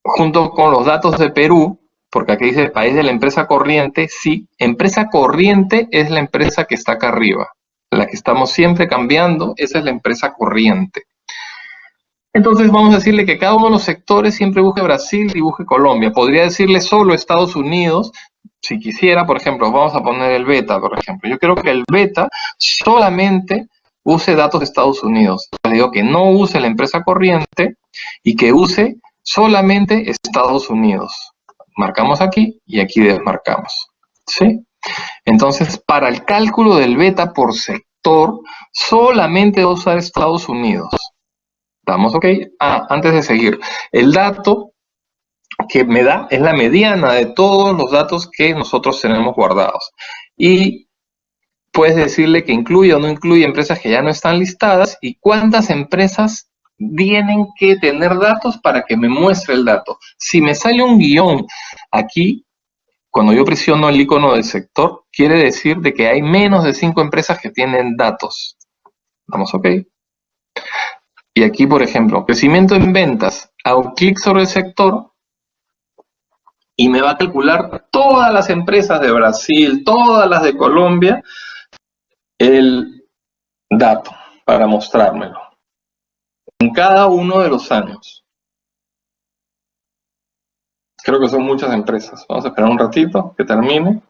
junto con los datos de Perú, porque aquí dice país de la empresa corriente, sí, empresa corriente es la empresa que está acá arriba, la que estamos siempre cambiando, esa es la empresa corriente. Entonces vamos a decirle que cada uno de los sectores siempre busque Brasil y busque Colombia. Podría decirle solo Estados Unidos, si quisiera, por ejemplo, vamos a poner el beta, por ejemplo. Yo quiero que el beta solamente use datos de Estados Unidos. Le digo que no use la empresa corriente y que use solamente Estados Unidos. Marcamos aquí y aquí desmarcamos. ¿Sí? Entonces, para el cálculo del beta por sector, solamente va a usar Estados Unidos. ¿Estamos ok? Antes de seguir, el dato que me da es la mediana de todos los datos que nosotros tenemos guardados. Y puedes decirle que incluye o no incluye empresas que ya no están listadas y cuántas empresas tienen que tener datos para que me muestre el dato. Si me sale un guión aquí, cuando yo presiono el icono del sector, quiere decir de que hay menos de 5 empresas que tienen datos. ¿Estamos ok? Y aquí, por ejemplo, crecimiento en ventas. Hago clic sobre el sector y me va a calcular todas las empresas de Brasil, todas las de Colombia, el dato para mostrármelo en cada uno de los años. Creo que son muchas empresas. Vamos a esperar un ratito que termine.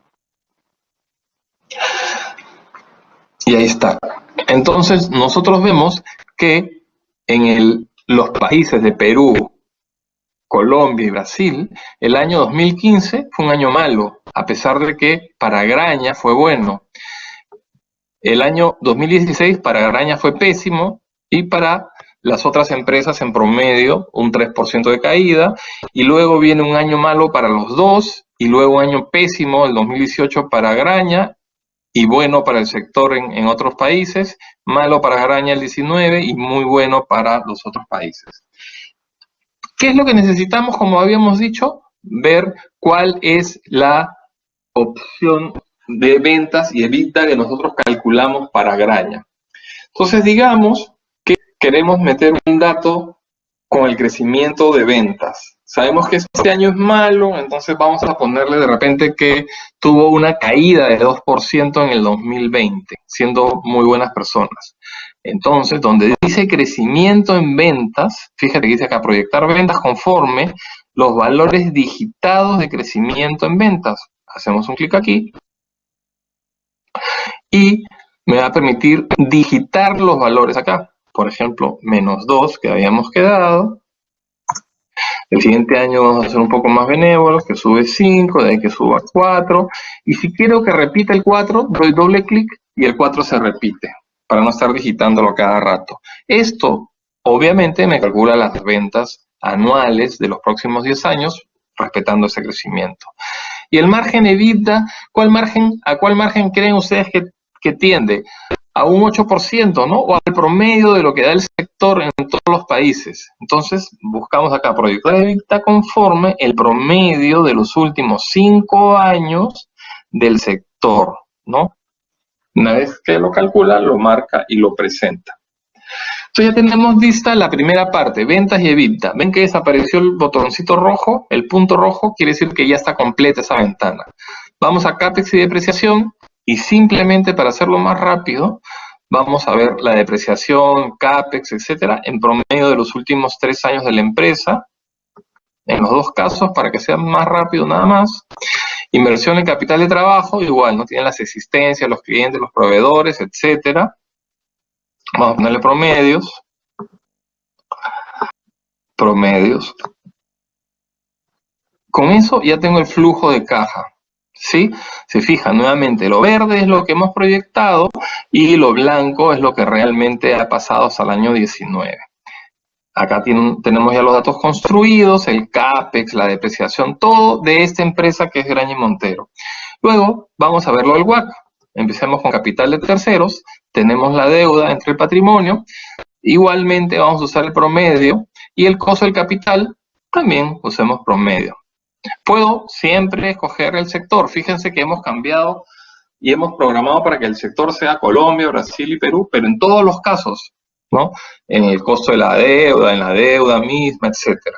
Y ahí está. Entonces, nosotros vemos que en los países de Perú, Colombia y Brasil, el año 2015 fue un año malo, a pesar de que para Graña fue bueno. El año 2016 para Graña fue pésimo y para las otras empresas en promedio un 3% de caída, y luego viene un año malo para los dos, y luego un año pésimo, el 2018 para Graña, y bueno para el sector en otros países, malo para Graña el 19 y muy bueno para los otros países. ¿Qué es lo que necesitamos, como habíamos dicho? Ver cuál es la opción de ventas y EBITDA que nosotros calculamos para Graña. Entonces, digamos que queremos meter un dato con el crecimiento de ventas. Sabemos que este año es malo, entonces vamos a ponerle de repente que tuvo una caída de 2% en el 2020, siendo muy buenas personas. Entonces, donde dice crecimiento en ventas, fíjate que dice acá proyectar ventas conforme los valores digitados de crecimiento en ventas. Hacemos un clic aquí y me va a permitir digitar los valores acá. Por ejemplo, -2 que habíamos quedado. El siguiente año vamos a ser un poco más benévolos, que sube 5, de ahí que suba 4. Y si quiero que repita el 4, doy doble clic y el 4 se repite, para no estar digitándolo cada rato. Esto, obviamente, me calcula las ventas anuales de los próximos 10 años, respetando ese crecimiento. Y el margen EBITDA, ¿a cuál margen creen ustedes que tiende? A un 8%, ¿no? O al promedio de lo que da el sector en todos los países. Entonces, buscamos acá proyectar EBITDA conforme el promedio de los últimos 5 años del sector, ¿no? Una vez que lo calcula, lo marca y lo presenta. Entonces ya tenemos lista la primera parte, ventas y EBITDA. ¿Ven que desapareció el botoncito rojo? El punto rojo quiere decir que ya está completa esa ventana. Vamos a CAPEX y depreciación y simplemente para hacerlo más rápido, vamos a ver la depreciación, CAPEX, etcétera, en promedio de los últimos 3 años de la empresa. En los dos casos, para que sea más rápido nada más. Inversión en capital de trabajo, igual, no tienen las existencias, los clientes, los proveedores, etcétera. Vamos a ponerle promedios. Promedios. Con eso ya tengo el flujo de caja. ¿Sí? Se fija nuevamente, lo verde es lo que hemos proyectado y lo blanco es lo que realmente ha pasado hasta el año 19. Acá tenemos ya los datos construidos, el CAPEX, la depreciación, todo de esta empresa que es Graña y Montero. Luego vamos a verlo del WACC. Empecemos con capital de terceros, tenemos la deuda entre el patrimonio, igualmente vamos a usar el promedio y el costo del capital también usemos promedio. Puedo siempre escoger el sector, fíjense que hemos cambiado y hemos programado para que el sector sea Colombia, Brasil y Perú, pero en todos los casos, ¿no? En el costo de la deuda, en la deuda misma, etcétera.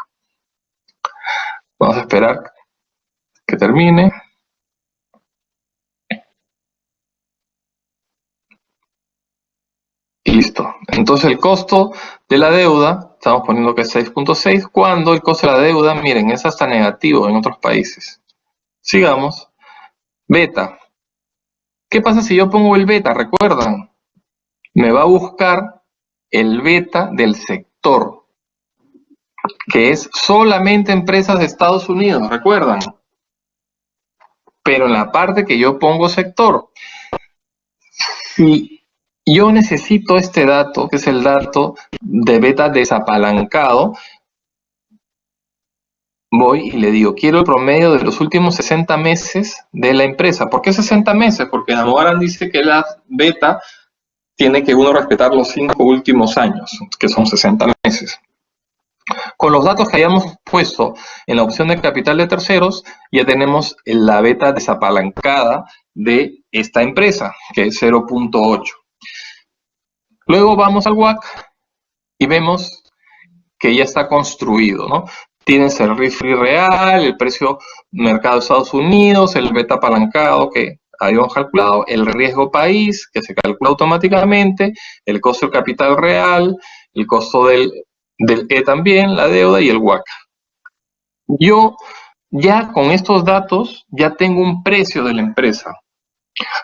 Vamos a esperar que termine. Y listo. Entonces el costo de la deuda, estamos poniendo que es 6.6, cuando el costo de la deuda, miren, es hasta negativo en otros países. Sigamos. Beta. ¿Qué pasa si yo pongo el beta? ¿Recuerdan? Me va a buscar el beta del sector, que es solamente empresas de Estados Unidos, ¿recuerdan? Pero en la parte que yo pongo sector, si yo necesito este dato, que es el dato de beta desapalancado, voy y le digo, quiero el promedio de los últimos 60 meses de la empresa. ¿Por qué 60 meses? Porque Almogarán dice que la beta tiene que uno respetar los 5 últimos años, que son 60 meses. Con los datos que hayamos puesto en la opción de capital de terceros, ya tenemos la beta desapalancada de esta empresa, que es 0.8. Luego vamos al WACC y vemos que ya está construido, ¿no? Tienes el RIF-free real, el precio mercado de Estados Unidos, el beta apalancado que habíamos calculado, el riesgo país, que se calcula automáticamente, el costo del capital real, el costo del E también, la deuda y el WACC. Yo ya con estos datos ya tengo un precio de la empresa.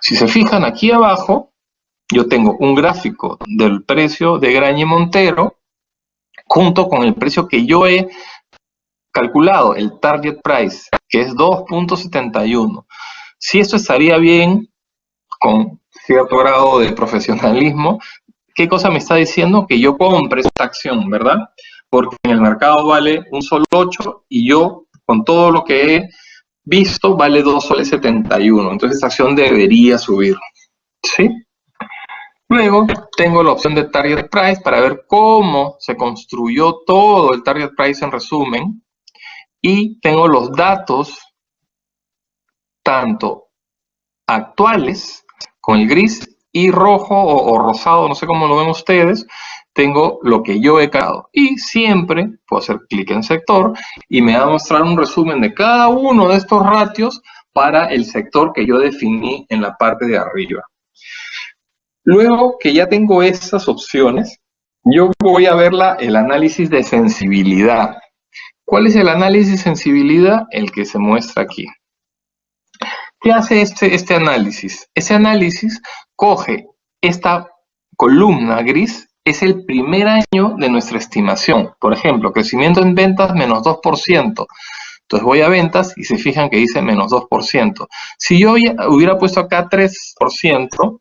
Si se fijan aquí abajo, yo tengo un gráfico del precio de Graña y Montero junto con el precio que yo he calculado, el target price, que es 2.71. Si esto estaría bien, con cierto grado de profesionalismo, ¿qué cosa me está diciendo? Que yo compre esta acción, ¿verdad? Porque en el mercado vale un solo 8 y yo, con todo lo que he visto, vale 2,71 soles. Entonces esta acción debería subir, ¿sí? Luego tengo la opción de Target Price para ver cómo se construyó todo el Target Price en resumen. Y tengo los datos tanto actuales con el gris y rojo o rosado, no sé cómo lo ven ustedes. Tengo lo que yo he creado y siempre puedo hacer clic en sector y me va a mostrar un resumen de cada uno de estos ratios para el sector que yo definí en la parte de arriba. Luego que ya tengo estas opciones, yo voy a ver el análisis de sensibilidad. ¿Cuál es el análisis de sensibilidad? El que se muestra aquí. ¿Qué hace este análisis? Ese análisis coge esta columna gris, es el primer año de nuestra estimación. Por ejemplo, crecimiento en ventas menos 2%. Entonces voy a ventas y se fijan que dice menos 2%. Si yo hubiera puesto acá 3%,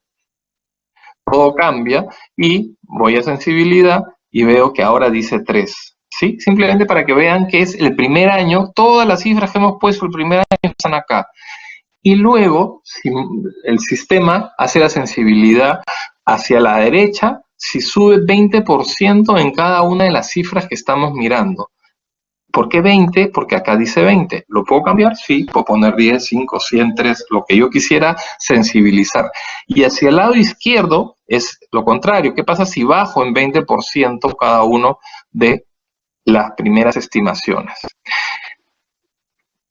todo cambia y voy a sensibilidad y veo que ahora dice 3. ¿Sí? Simplemente para que vean que es el primer año, todas las cifras que hemos puesto el primer año están acá. Y luego, si el sistema hace la sensibilidad hacia la derecha, si sube 20% en cada una de las cifras que estamos mirando. ¿Por qué 20? Porque acá dice 20. ¿Lo puedo cambiar? Sí, puedo poner 10, 5, 100, 3, lo que yo quisiera sensibilizar. Y hacia el lado izquierdo es lo contrario. ¿Qué pasa si bajo en 20% cada uno de las primeras estimaciones?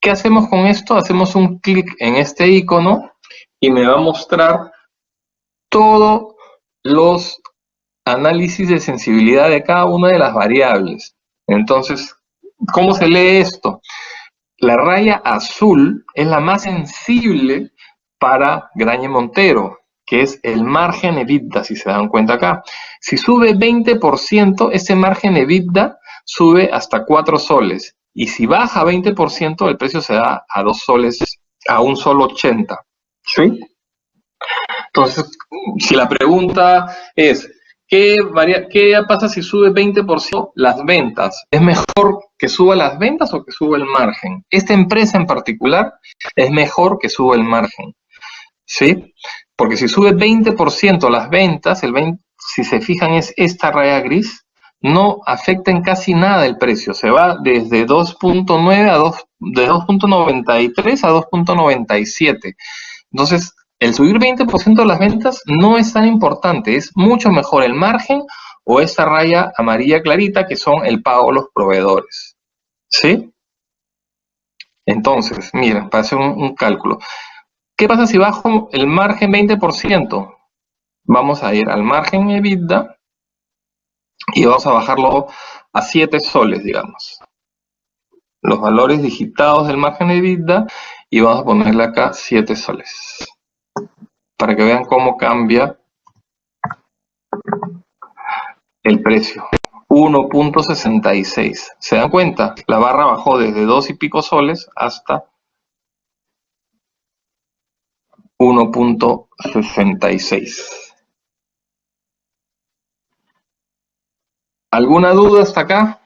¿Qué hacemos con esto? Hacemos un clic en este icono y me va a mostrar todos los análisis de sensibilidad de cada una de las variables. Entonces, ¿cómo se lee esto? La raya azul es la más sensible para Graña y Montero, que es el margen EBITDA, si se dan cuenta acá. Si sube 20%, ese margen EBITDA sube hasta 4 soles. Y si baja 20%, el precio se da a 2 soles, a un solo 80. ¿Sí? Entonces, si la pregunta es, ¿qué pasa si sube 20% las ventas? ¿Es mejor que suba las ventas o que suba el margen? Esta empresa en particular es mejor que suba el margen, ¿sí? Porque si sube 20% las ventas, si se fijan es esta raya gris, no afecta en casi nada el precio. Se va desde 2.9 de 2.93 a 2.97. Entonces, el subir 20% de las ventas no es tan importante, es mucho mejor el margen o esa raya amarilla clarita que son el pago a los proveedores. ¿Sí? Entonces, miren, para hacer un cálculo, ¿qué pasa si bajo el margen 20%? Vamos a ir al margen EBITDA y vamos a bajarlo a 7 soles, digamos. Los valores digitados del margen EBITDA y vamos a ponerle acá 7 soles. Para que vean cómo cambia el precio. 1.66. ¿Se dan cuenta? La barra bajó desde 2 y pico soles hasta 1.66. ¿Alguna duda hasta acá?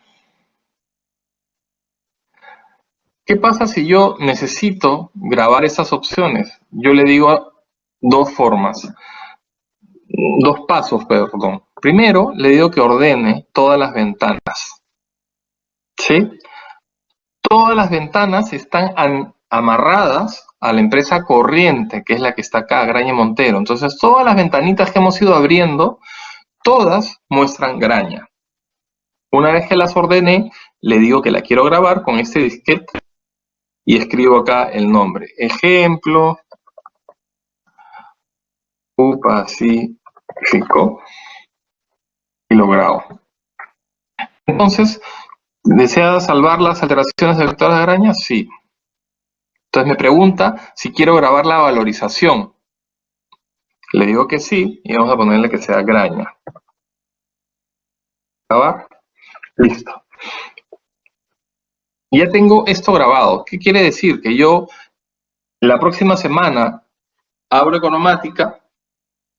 ¿Qué pasa si yo necesito grabar esas opciones? Yo le digo dos formas, dos pasos, perdón. Primero, le digo que ordene todas las ventanas. ¿Sí? Todas las ventanas están amarradas a la empresa corriente, que es la que está acá, Graña Montero. Entonces, todas las ventanitas que hemos ido abriendo, todas muestran Graña. Una vez que las ordené, le digo que la quiero grabar con este disquete y escribo acá el nombre. Ejemplo, Pacífico, y lo grabo. Entonces, ¿desea salvar las alteraciones de vectores de Graña? Sí. Entonces me pregunta si quiero grabar la valorización. Le digo que sí y vamos a ponerle que sea Graña. ¿Grabar? Listo. Ya tengo esto grabado. ¿Qué quiere decir? Que yo la próxima semana abro Economática,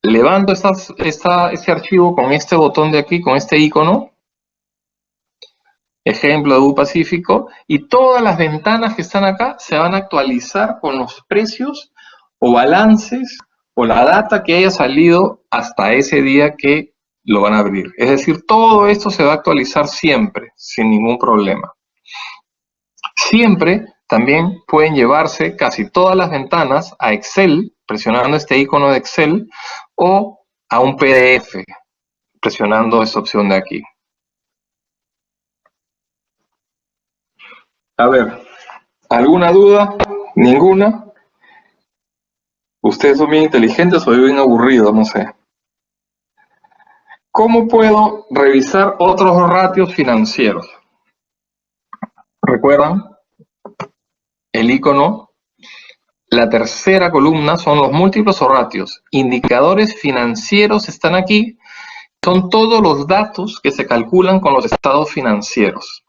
levanto este archivo con este botón de aquí, con este icono, ejemplo de Pacífico, y todas las ventanas que están acá se van a actualizar con los precios o balances o la data que haya salido hasta ese día que lo van a abrir. Es decir, todo esto se va a actualizar siempre, sin ningún problema. Siempre también pueden llevarse casi todas las ventanas a Excel, presionando este icono de Excel, o a un PDF, presionando esta opción de aquí. A ver, ¿alguna duda? ¿Ninguna? ¿Ustedes son bien inteligentes o yo bien aburrido? No sé. ¿Cómo puedo revisar otros ratios financieros? ¿Recuerdan? El icono, la tercera columna son los múltiplos o ratios. Indicadores financieros están aquí. Son todos los datos que se calculan con los estados financieros.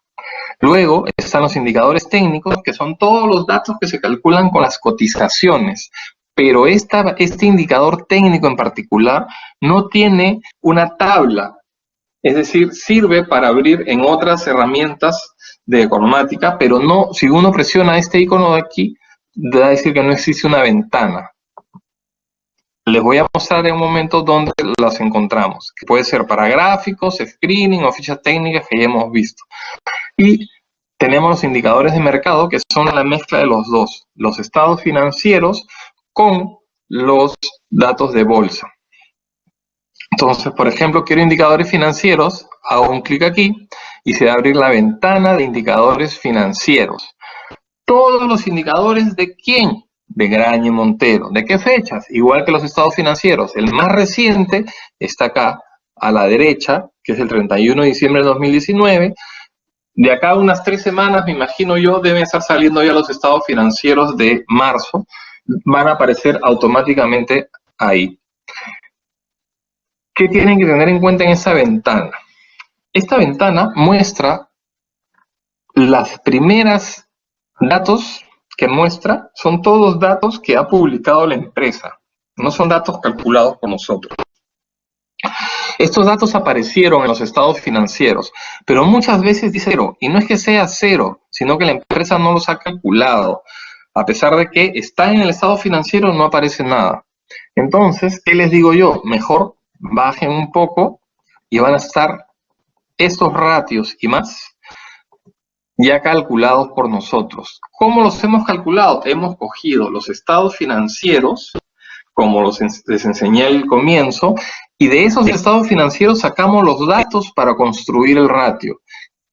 Luego están los indicadores técnicos, que son todos los datos que se calculan con las cotizaciones. Pero este indicador técnico en particular no tiene una tabla. Es decir, sirve para abrir en otras herramientas de Economática, pero no, si uno presiona este icono de aquí, va a decir que no existe una ventana. Les voy a mostrar en un momento dónde las encontramos, que puede ser para gráficos, screening o fichas técnicas que ya hemos visto. Y tenemos los indicadores de mercado, que son la mezcla de los dos, los estados financieros con los datos de bolsa. Entonces, por ejemplo, quiero indicadores financieros, hago un clic aquí y se va a abrir la ventana de indicadores financieros. Todos los indicadores ¿de quién? De Graña y Montero. ¿De qué fechas? Igual que los estados financieros. El más reciente está acá a la derecha, que es el 31 de diciembre de 2019. De acá a unas 3 semanas, me imagino yo, deben estar saliendo ya los estados financieros de marzo. Van a aparecer automáticamente ahí. ¿Qué tienen que tener en cuenta en esta ventana? Esta ventana muestra las primeras datos que muestra, son todos datos que ha publicado la empresa, no son datos calculados por nosotros. Estos datos aparecieron en los estados financieros, pero muchas veces dice cero, y no es que sea cero, sino que la empresa no los ha calculado. A pesar de que está en el estado financiero, no aparece nada. Entonces, ¿qué les digo yo? Mejor bajen un poco y van a estar estos ratios y más ya calculados por nosotros. ¿Cómo los hemos calculado? Hemos cogido los estados financieros, como les enseñé al comienzo, y de esos estados financieros sacamos los datos para construir el ratio.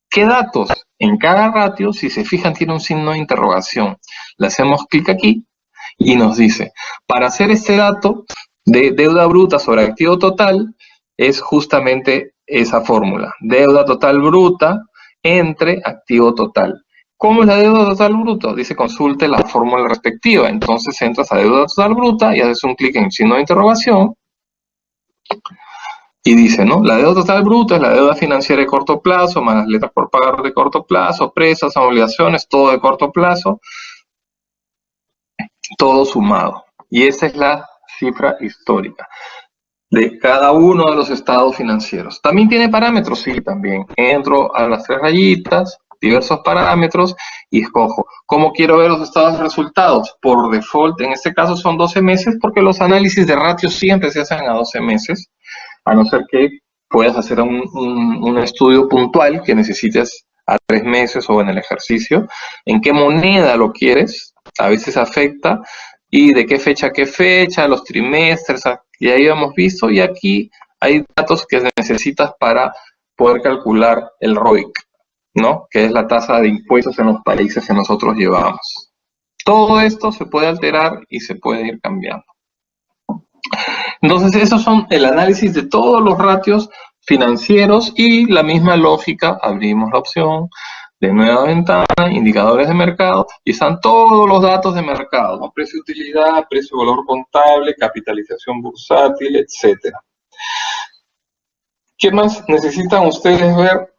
¿Qué datos? En cada ratio, si se fijan, tiene un signo de interrogación. Le hacemos clic aquí y nos dice, para hacer este dato de deuda bruta sobre activo total, es justamente esa fórmula. Deuda total bruta entre activo total. ¿Cómo es la deuda total bruta? Dice consulte la fórmula respectiva. Entonces entras a deuda total bruta y haces un clic en signo de interrogación y dice, ¿no? La deuda total bruta es la deuda financiera de corto plazo, más las letras por pagar de corto plazo, presas, obligaciones, todo de corto plazo, todo sumado. Y esa es la cifra histórica de cada uno de los estados financieros. ¿También tiene parámetros? Sí, también. Entro a las 3 rayitas, diversos parámetros, y escojo cómo quiero ver los estados de resultados. Por default, en este caso son 12 meses, porque los análisis de ratios siempre se hacen a 12 meses, a no ser que puedas hacer un estudio puntual que necesites a 3 meses o en el ejercicio. ¿En qué moneda lo quieres? A veces afecta. ¿Y de qué fecha a qué fecha? Los trimestres, ya habíamos visto. Y aquí hay datos que necesitas para poder calcular el ROIC, ¿no? Que es la tasa de impuestos en los países que nosotros llevamos. Todo esto se puede alterar y se puede ir cambiando. Entonces, esos son el análisis de todos los ratios financieros y la misma lógica, abrimos la opción de nueva ventana, indicadores de mercado, y están todos los datos de mercado, ¿no? Precio de utilidad, precio de valor contable, capitalización bursátil, etc. ¿Qué más necesitan ustedes ver?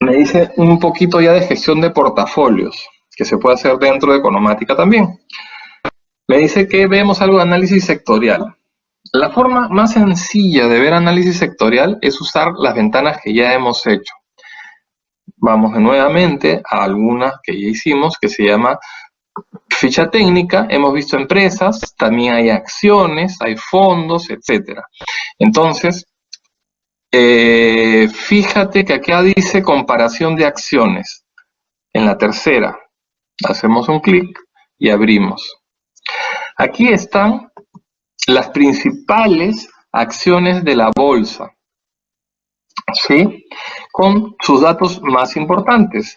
Me dice un poquito ya de gestión de portafolios, que se puede hacer dentro de Economática también. Me dice que vemos algo de análisis sectorial. La forma más sencilla de ver análisis sectorial es usar las ventanas que ya hemos hecho. Vamos nuevamente a algunas que ya hicimos, que se llama ficha técnica. Hemos visto empresas, también hay acciones, hay fondos, etc. Entonces, fíjate que acá dice comparación de acciones. En la tercera, hacemos un clic y abrimos. Aquí están las principales acciones de la bolsa, ¿sí? Con sus datos más importantes.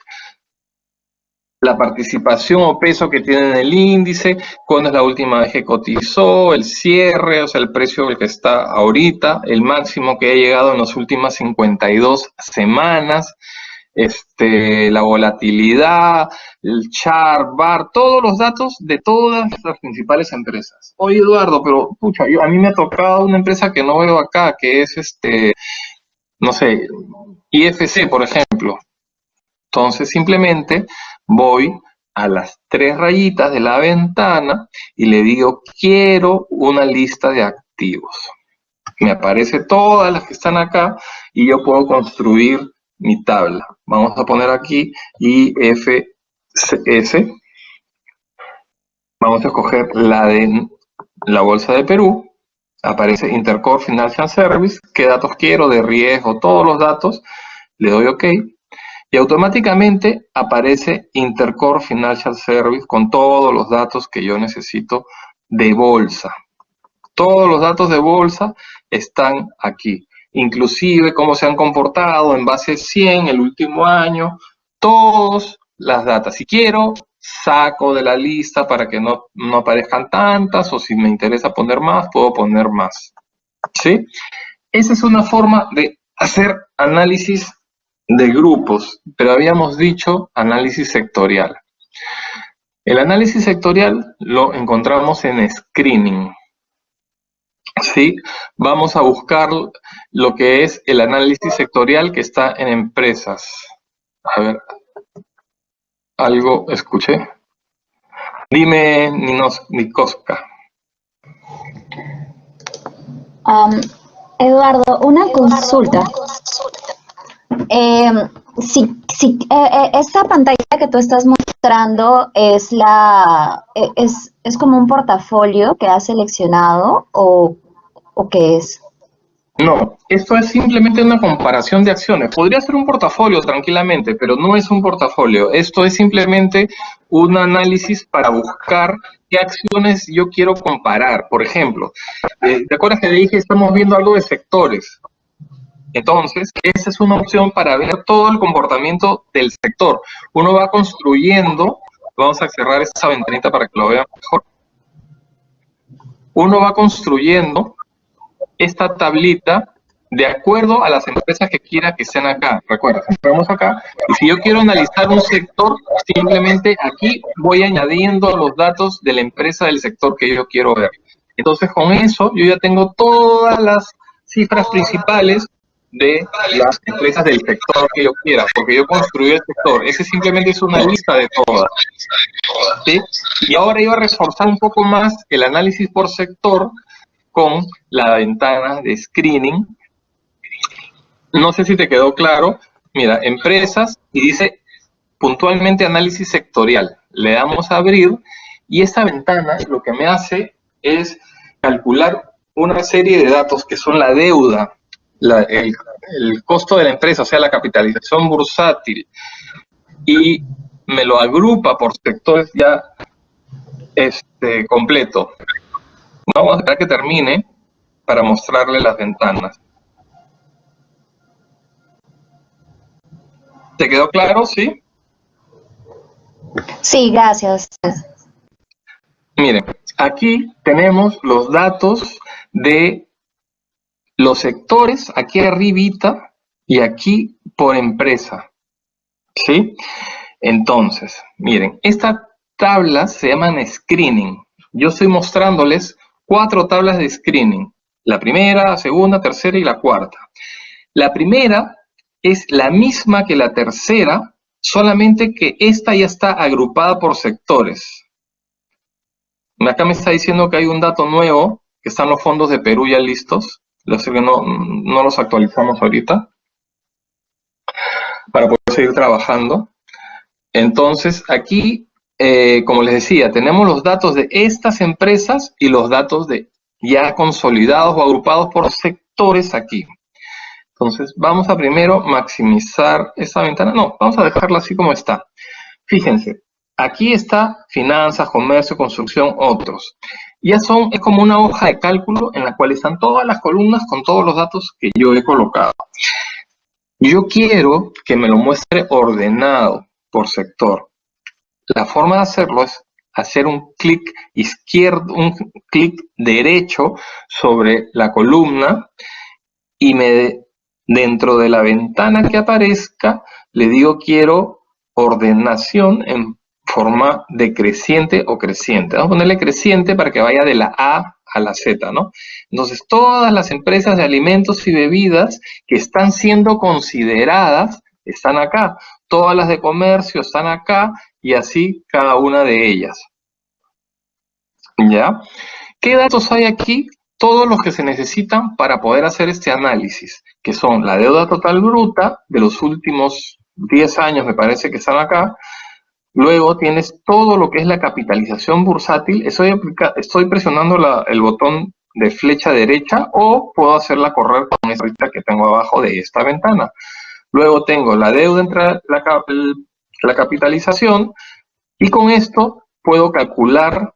La participación o peso que tiene en el índice, cuándo es la última vez que cotizó, el cierre, o sea, el precio del que está ahorita, el máximo que ha llegado en las últimas 52 semanas, la volatilidad, el chart, bar, todos los datos de todas las principales empresas. Oye, Eduardo, pero pucha, a mí me ha tocado una empresa que no veo acá, que es no sé, IFC, por ejemplo. Entonces simplemente voy a las 3 rayitas de la ventana y le digo, quiero una lista de activos. Me aparece todas las que están acá y yo puedo construir mi tabla. Vamos a poner aquí IFS. Vamos a escoger la de la Bolsa de Perú. Aparece Intercorp Financial Service. ¿Qué datos quiero? De riesgo, todos los datos. Le doy OK. Y automáticamente aparece Intercorp Financial Service con todos los datos que yo necesito de bolsa. Todos los datos de bolsa están aquí. Inclusive cómo se han comportado en base 100 el último año. Todas las datas. Si quiero, saco de la lista para que no aparezcan tantas, o si me interesa poner más, puedo poner más. ¿Sí? Esa es una forma de hacer análisis de grupos, pero habíamos dicho análisis sectorial. El análisis sectorial lo encontramos en screening. ¿Sí? Vamos a buscar lo que es el análisis sectorial que está en empresas. A ver, algo escuché. Dime, Nikoska. Eduardo, una consulta. Esta pantalla que tú estás mostrando es es como un portafolio que has seleccionado o qué es? No, esto es simplemente una comparación de acciones. Podría ser un portafolio tranquilamente, pero no es un portafolio. Esto es simplemente un análisis para buscar qué acciones yo quiero comparar. Por ejemplo, ¿te acuerdas que le dije estamos viendo algo de sectores? Entonces, esa es una opción para ver todo el comportamiento del sector. Uno va construyendo, vamos a cerrar esta ventanita para que lo vean mejor. Uno va construyendo esta tablita de acuerdo a las empresas que quiera que estén acá. Recuerda, entramos acá y si yo quiero analizar un sector, simplemente aquí voy añadiendo los datos de la empresa del sector que yo quiero ver. Entonces, con eso yo ya tengo todas las cifras principales de las empresas del sector que yo quiera, porque yo construí el sector. Ese simplemente es una lista de todas, ¿sí? Y ahora iba a reforzar un poco más el análisis por sector con la ventana de screening. No sé si te quedó claro. Mira, empresas, y dice puntualmente análisis sectorial. Le damos a abrir y esta ventana lo que me hace es calcular una serie de datos que son la deuda, el costo de la empresa, o sea, la capitalización bursátil, y me lo agrupa por sectores ya completo. Vamos a esperar que termine para mostrarle las ventanas. ¿Te quedó claro? ¿Sí? Sí, gracias. Miren, aquí tenemos los datos de los sectores, aquí arribita y aquí por empresa, ¿sí? Entonces, miren, estas tablas se llaman screening. Yo estoy mostrándoles 4 tablas de screening. La primera, la segunda, tercera y la cuarta. La primera es la misma que la tercera, solamente que esta ya está agrupada por sectores. Acá me está diciendo que hay un dato nuevo, que están los fondos de Perú ya listos. Lo sé que no los actualizamos ahorita para poder seguir trabajando. Entonces, aquí, como les decía, tenemos los datos de estas empresas y los datos de ya consolidados o agrupados por sectores aquí. Entonces, vamos a primero maximizar esta ventana. No, vamos a dejarla así como está. Fíjense, aquí está finanzas, comercio, construcción, otros. Ya es como una hoja de cálculo en la cual están todas las columnas con todos los datos que yo he colocado. Yo quiero que me lo muestre ordenado por sector. La forma de hacerlo es hacer un clic izquierdo, un clic derecho sobre la columna y dentro de la ventana que aparezca le digo quiero ordenación en forma decreciente o creciente. Vamos a ponerle creciente para que vaya de la A a la Z, ¿no? Entonces, todas las empresas de alimentos y bebidas que están siendo consideradas están acá. Todas las de comercio están acá y así cada una de ellas. ¿Ya? ¿Qué datos hay aquí? Todos los que se necesitan para poder hacer este análisis, que son la deuda total bruta de los últimos 10 años, me parece que están acá. Luego tienes todo lo que es la capitalización bursátil. Estoy presionando el botón de flecha derecha o puedo hacerla correr con esta lista que tengo abajo de esta ventana. Luego tengo la deuda entre la capitalización y con esto puedo calcular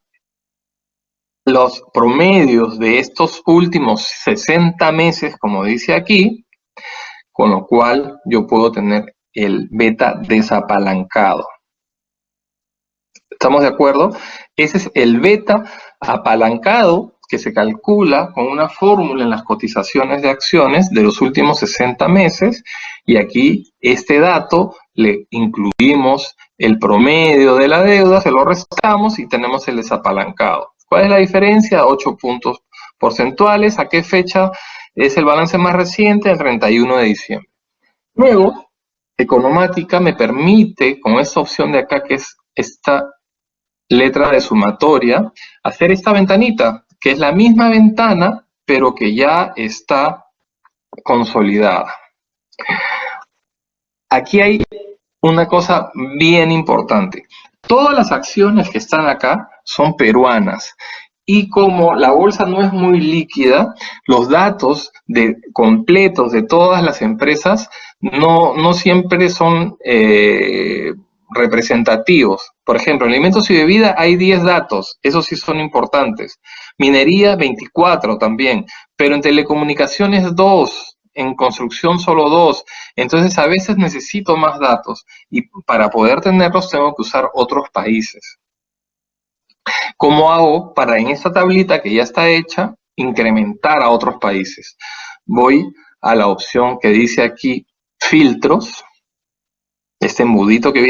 los promedios de estos últimos 60 meses, como dice aquí, con lo cual yo puedo tener el beta desapalancado. ¿Estamos de acuerdo? Ese es el beta apalancado que se calcula con una fórmula en las cotizaciones de acciones de los últimos 60 meses y aquí este dato le incluimos el promedio de la deuda, se lo restamos y tenemos el desapalancado. ¿Cuál es la diferencia? 8 puntos porcentuales. ¿A qué fecha es el balance más reciente? El 31 de diciembre. Luego, Economática me permite, con esta opción de acá, que es esta letra de sumatoria, hacer esta ventanita, que es la misma ventana, pero que ya está consolidada. Aquí hay una cosa bien importante. Todas las acciones que están acá son peruanas. Y como la bolsa no es muy líquida, los datos completos de todas las empresas no siempre son representativos. Por ejemplo, en alimentos y bebida hay 10 datos, esos sí son importantes. Minería, 24 también, pero en telecomunicaciones 2, en construcción solo 2, entonces a veces necesito más datos y para poder tenerlos tengo que usar otros países. ¿Cómo hago para en esta tablita que ya está hecha incrementar a otros países? Voy a la opción que dice aquí filtros, este embudito que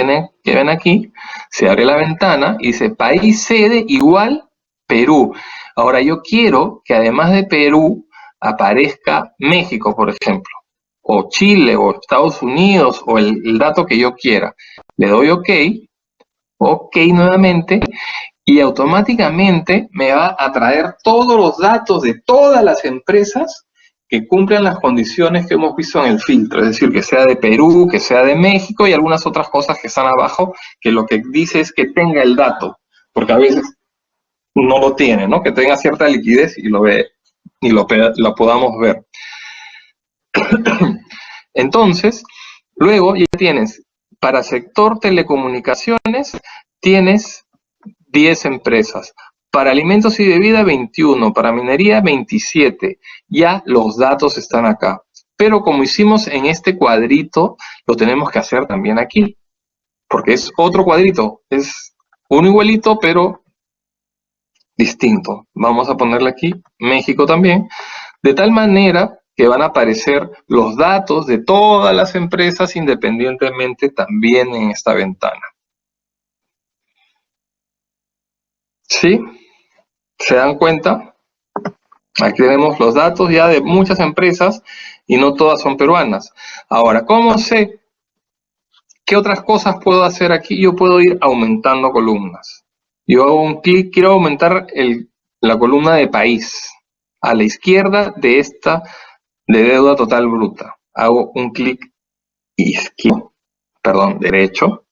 ven aquí, se abre la ventana y dice país sede igual Perú. Ahora yo quiero que además de Perú aparezca México, por ejemplo, o Chile, o Estados Unidos, o el dato que yo quiera. Le doy OK nuevamente, y automáticamente me va a traer todos los datos de todas las empresas que cumplan las condiciones que hemos visto en el filtro, es decir, que sea de Perú, que sea de México y algunas otras cosas que están abajo, que lo que dice es que tenga el dato, porque a veces no lo tiene, ¿no? Que tenga cierta liquidez y lo ve y lo podamos ver. Entonces, luego ya tienes, para sector telecomunicaciones, tienes 10 empresas. Para alimentos y bebida, 21. Para minería, 27. Ya los datos están acá. Pero como hicimos en este cuadrito, lo tenemos que hacer también aquí. Porque es otro cuadrito. Es uno igualito, pero distinto. Vamos a ponerle aquí México también. De tal manera que van a aparecer los datos de todas las empresas independientemente también en esta ventana. ¿Sí? ¿Se dan cuenta? Aquí tenemos los datos ya de muchas empresas y no todas son peruanas. Ahora, ¿cómo sé qué otras cosas puedo hacer aquí? Yo puedo ir aumentando columnas. Yo hago un clic, quiero aumentar la columna de país. A la izquierda de esta de deuda total bruta. Hago un clic derecho.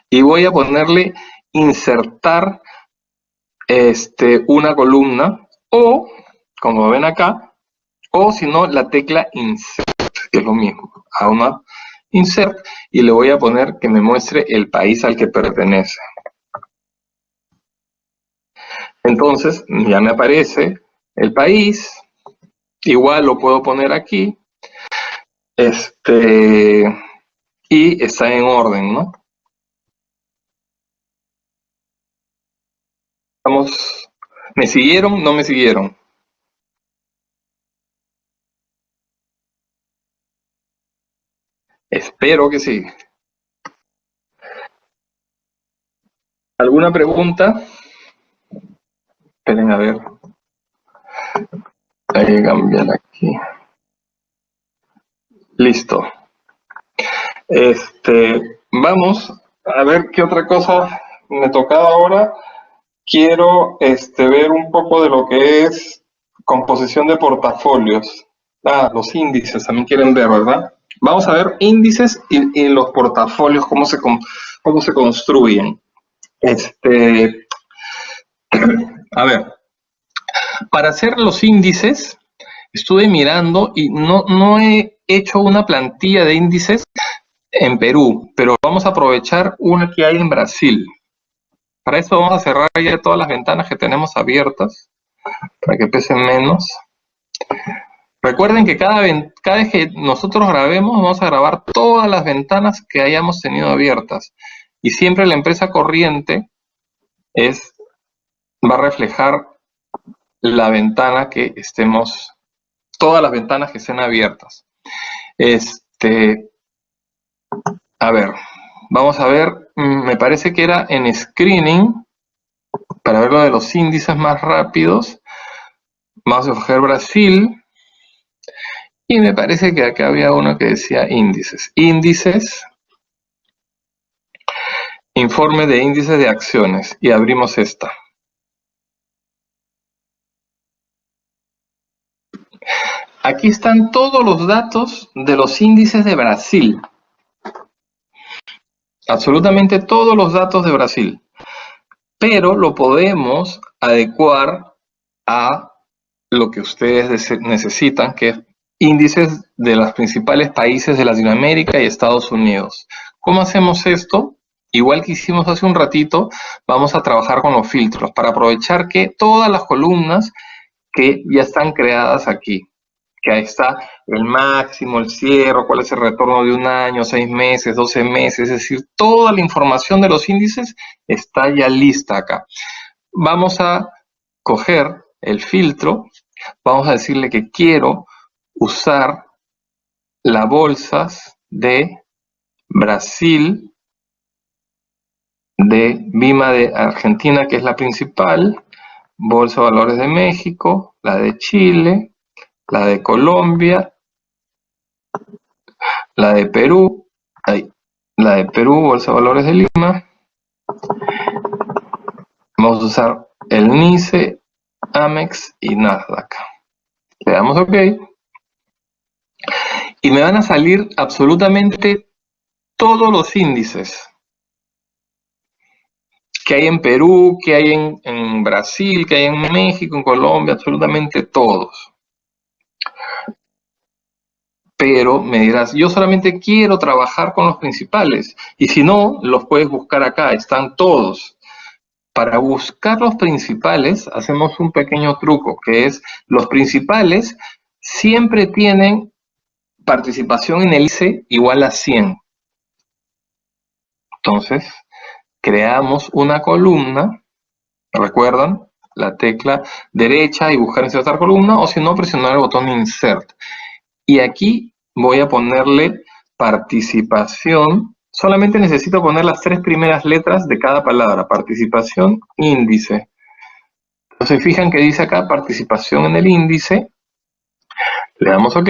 Y voy a ponerle insertar una columna o, como ven acá, o si no, la tecla Insert, que es lo mismo. Hago una Insert y le voy a poner que me muestre el país al que pertenece. Entonces, ya me aparece el país. Igual lo puedo poner aquí. Y está en orden, ¿no? ¿Me siguieron? ¿No me siguieron? Espero que sí. ¿Alguna pregunta? Esperen a ver. Hay que cambiar aquí. Listo. Vamos a ver qué otra cosa me tocaba ahora. Quiero ver un poco de lo que es composición de portafolios. Los índices también quieren ver, ¿verdad? Vamos a ver índices y los portafolios, cómo se construyen. A ver, para hacer los índices, estuve mirando y no he hecho una plantilla de índices en Perú, pero vamos a aprovechar una que hay en Brasil. Para eso vamos a cerrar ya todas las ventanas que tenemos abiertas, para que pesen menos. Recuerden que cada vez que nosotros grabemos, vamos a grabar todas las ventanas que hayamos tenido abiertas. Y siempre la empresa corriente va a reflejar la ventana que estemos, todas las ventanas que estén abiertas. A ver, vamos a ver, me parece que era en screening, para ver lo de los índices más rápidos. Vamos a escoger Brasil. Y me parece que acá había uno que decía índices. Índices. Informe de índices de acciones. Y abrimos esta. Aquí están todos los datos de los índices de Brasil. Absolutamente todos los datos de Brasil. Pero lo podemos adecuar a lo que ustedes necesitan, que es índices de los principales países de Latinoamérica y Estados Unidos. ¿Cómo hacemos esto? Igual que hicimos hace un ratito, vamos a trabajar con los filtros para aprovechar que todas las columnas que ya están creadas aquí. que ahí está el máximo, el cierre, cuál es el retorno de un año, 6 meses, 12 meses, es decir, toda la información de los índices está ya lista acá. Vamos a coger el filtro, vamos a decirle que quiero usar las bolsas de Brasil, de Bima de Argentina, que es la principal, Bolsa de Valores de México, la de Chile, la de Colombia, la de Perú, Bolsa de Valores de Lima. Vamos a usar el NICE, Amex y Nasdaq. Le damos OK. Y me van a salir absolutamente todos los índices que hay en Perú, que hay en Brasil, que hay en México, en Colombia, absolutamente todos. Pero me dirás, yo solamente quiero trabajar con los principales, y si no, los puedes buscar acá, están todos. Para buscar los principales, hacemos un pequeño truco, que es, los principales siempre tienen participación en el ICE igual a 100. Entonces, creamos una columna, ¿recuerdan? La tecla derecha y buscar insertar columna, o si no, presionar el botón Insert. Y aquí voy a ponerle participación, solamente necesito poner las 3 primeras letras de cada palabra, participación, índice. Entonces fijan que dice acá participación en el índice, le damos OK.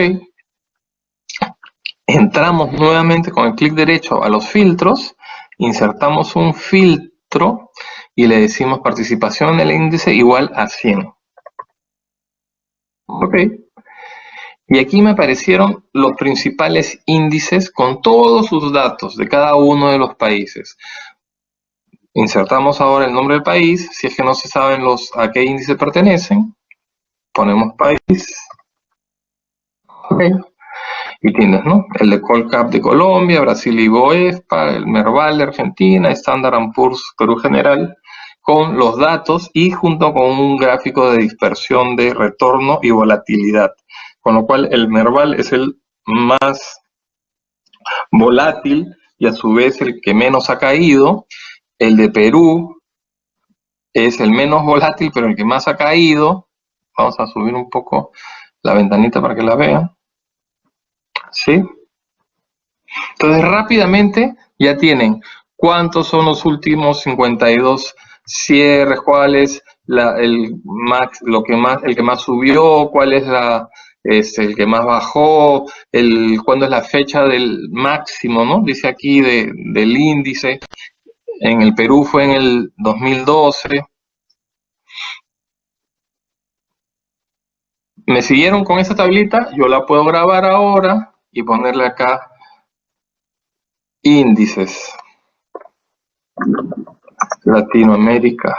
Entramos nuevamente con el clic derecho a los filtros, insertamos un filtro y le decimos participación en el índice igual a 100. OK. Y aquí me aparecieron los principales índices con todos sus datos de cada uno de los países. Insertamos ahora el nombre del país, si es que no se saben a qué índice pertenecen. Ponemos país. OK. Y tienes, ¿no? El de Colcap de Colombia, Brasil y Boespa, el Merval de Argentina, Standard & Poor's Perú General, con los datos y junto con un gráfico de dispersión de retorno y volatilidad. Con lo cual el Merval es el más volátil y a su vez el que menos ha caído. El de Perú es el menos volátil pero el que más ha caído. Vamos a subir un poco la ventanita para que la vean. ¿Sí? Entonces rápidamente ya tienen cuántos son los últimos 52 cierres, cuál es el que más subió, cuál es el que más bajó, cuándo es la fecha del máximo, ¿no? Dice aquí del índice. En el Perú fue en el 2012. ¿Me siguieron con esa tablita? Yo la puedo grabar ahora y ponerle acá índices. Latinoamérica.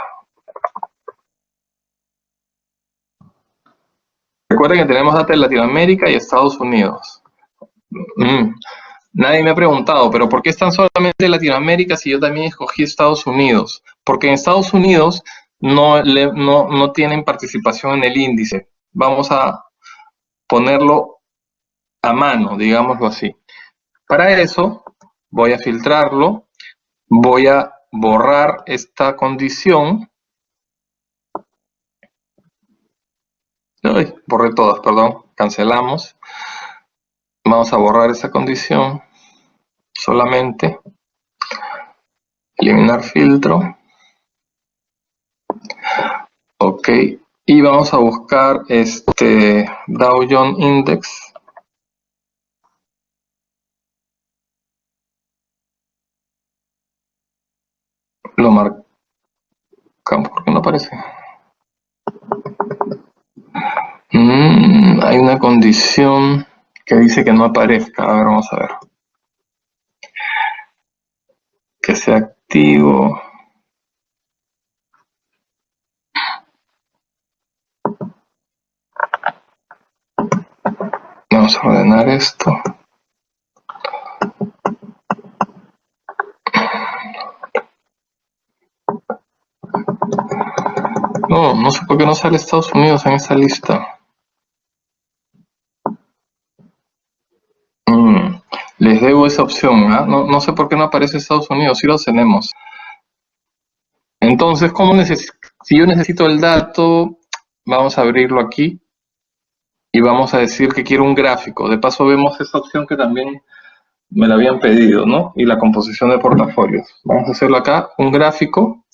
Recuerden que tenemos data de Latinoamérica y Estados Unidos. Nadie me ha preguntado, pero ¿por qué están solamente Latinoamérica si yo también escogí Estados Unidos? Porque en Estados Unidos no tienen participación en el índice. Vamos a ponerlo a mano, digámoslo así. Para eso voy a filtrarlo, voy a borrar esta condición. Ay, borré todas, perdón, cancelamos. Vamos a borrar esa condición, solamente eliminar filtro. OK, y vamos a buscar Dow Jones Index. Lo marcamos porque no aparece. Hay una condición que dice que no aparezca. A ver, vamos a ver. Que sea activo. Vamos a ordenar esto. No sé por qué no sale Estados Unidos en esta lista. Les debo esa opción, ¿ah? No sé por qué no aparece Estados Unidos, sí lo tenemos. Entonces, si yo necesito el dato, vamos a abrirlo aquí y vamos a decir que quiero un gráfico. De paso vemos esa opción que también me la habían pedido, ¿no? Y la composición de portafolios. Vamos a hacerlo acá, un gráfico,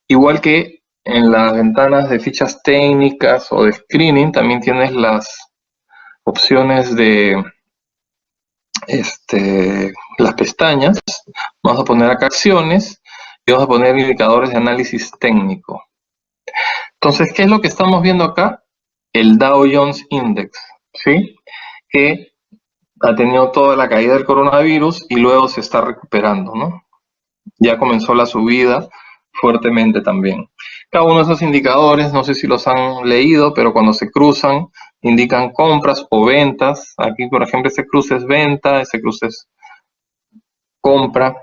igual que en las ventanas de fichas técnicas o de screening, también tienes las opciones de las pestañas. Vamos a poner acá acciones y vamos a poner indicadores de análisis técnico. Entonces, ¿qué es lo que estamos viendo acá? El Dow Jones Index, ¿sí? Que ha tenido toda la caída del coronavirus y luego se está recuperando, ¿no? Ya comenzó la subida fuertemente también. Cada uno de esos indicadores, no sé si los han leído, pero cuando se cruzan, indican compras o ventas. Aquí, por ejemplo, este cruce es venta, este cruce es compra,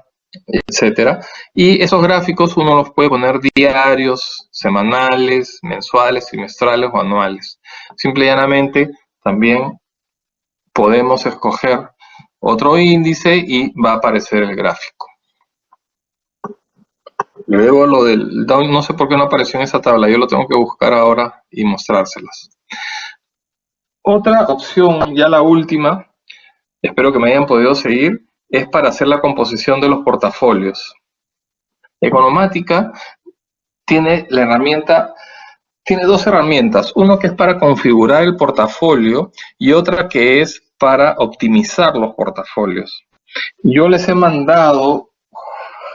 etcétera. Y esos gráficos uno los puede poner diarios, semanales, mensuales, trimestrales o anuales. Simple y llanamente también podemos escoger otro índice y va a aparecer el gráfico. Luego lo del Dow, no sé por qué no apareció en esa tabla, yo lo tengo que buscar ahora y mostrárselas. Otra opción, ya la última, espero que me hayan podido seguir, es para hacer la composición de los portafolios. Economática tiene la herramienta, tiene dos herramientas, uno que es para configurar el portafolio y otra que es para optimizar los portafolios. Yo les he mandado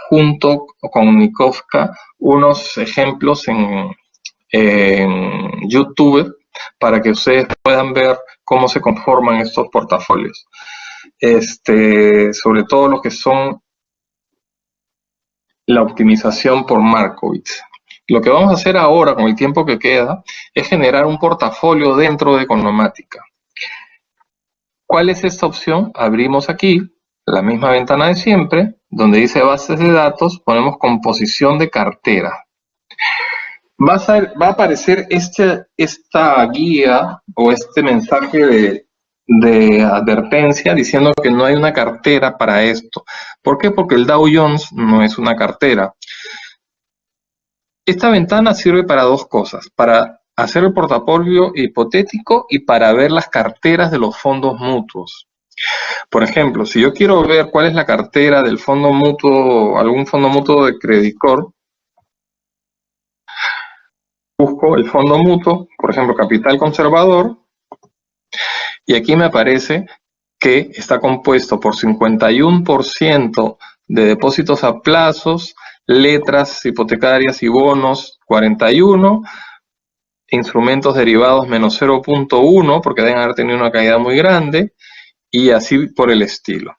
junto con Mikovka unos ejemplos en YouTube para que ustedes puedan ver cómo se conforman estos portafolios. Sobre todo lo que son la optimización por Markowitz. Lo que vamos a hacer ahora con el tiempo que queda es generar un portafolio dentro de Economática. ¿Cuál es esta opción? Abrimos aquí la misma ventana de siempre, donde dice bases de datos, ponemos composición de cartera. Va a aparecer esta guía o este mensaje de advertencia diciendo que no hay una cartera para esto. ¿Por qué? Porque el Dow Jones no es una cartera. Esta ventana sirve para dos cosas, para hacer el portafolio hipotético y para ver las carteras de los fondos mutuos. Por ejemplo, si yo quiero ver cuál es la cartera del fondo mutuo, algún fondo mutuo de Credit Corp, busco el fondo mutuo, por ejemplo, Capital Conservador, y aquí me aparece que está compuesto por 51% de depósitos a plazos, letras hipotecarias y bonos 41%, instrumentos derivados menos 0.1 porque deben haber tenido una caída muy grande y así por el estilo.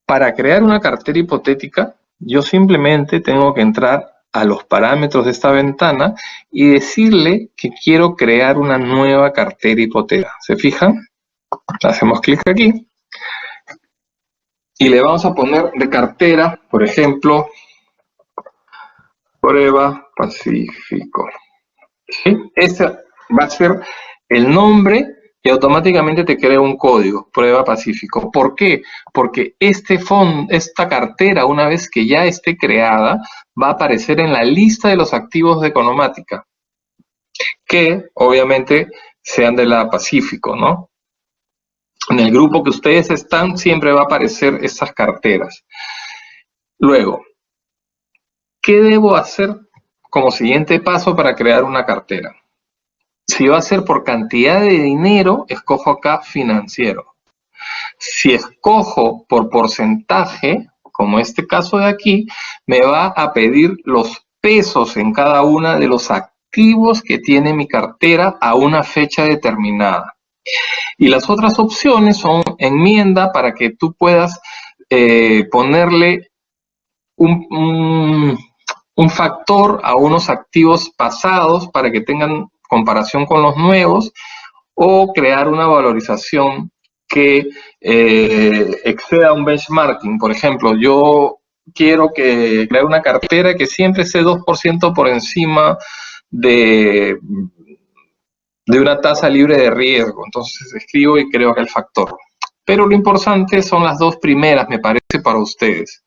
Para crear una cartera hipotética, yo simplemente tengo que entrar a los parámetros de esta ventana y decirle que quiero crear una nueva cartera hipotética. ¿Se fijan? Hacemos clic aquí y le vamos a poner de cartera, por ejemplo, Prueba Pacífico. ¿Sí? Ese va a ser el nombre y automáticamente te crea un código, Prueba Pacífico. ¿Por qué? Porque esta cartera, una vez que ya esté creada, va a aparecer en la lista de los activos de Economática, que obviamente sean de la Pacífico, ¿no? En el grupo que ustedes están siempre va a aparecer estas carteras. Luego, ¿qué debo hacer como siguiente paso para crear una cartera? Si va a ser por cantidad de dinero, escojo acá financiero. Si escojo por porcentaje, como este caso de aquí, me va a pedir los pesos en cada una de los activos que tiene mi cartera a una fecha determinada. Y las otras opciones son enmienda para que tú puedas ponerle un factor a unos activos pasados para que tengan comparación con los nuevos, o crear una valorización que exceda un benchmarking. Por ejemplo, yo quiero crear una cartera que siempre esté 2% por encima de una tasa libre de riesgo. Entonces escribo y creo que el factor. Pero lo importante son las dos primeras, me parece, para ustedes.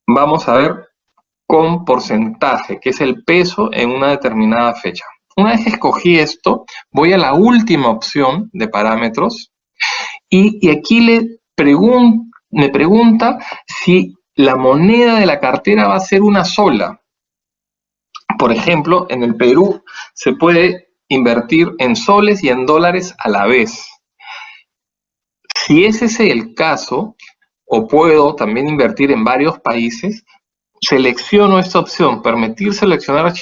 Vamos a ver con porcentaje, que es el peso en una determinada fecha. Una vez que escogí esto, voy a la última opción de parámetros y aquí me pregunta si la moneda de la cartera va a ser una sola. Por ejemplo, en el Perú se puede invertir en soles y en dólares a la vez. Si ese es el caso, o puedo también invertir en varios países, selecciono esta opción, permitir seleccionar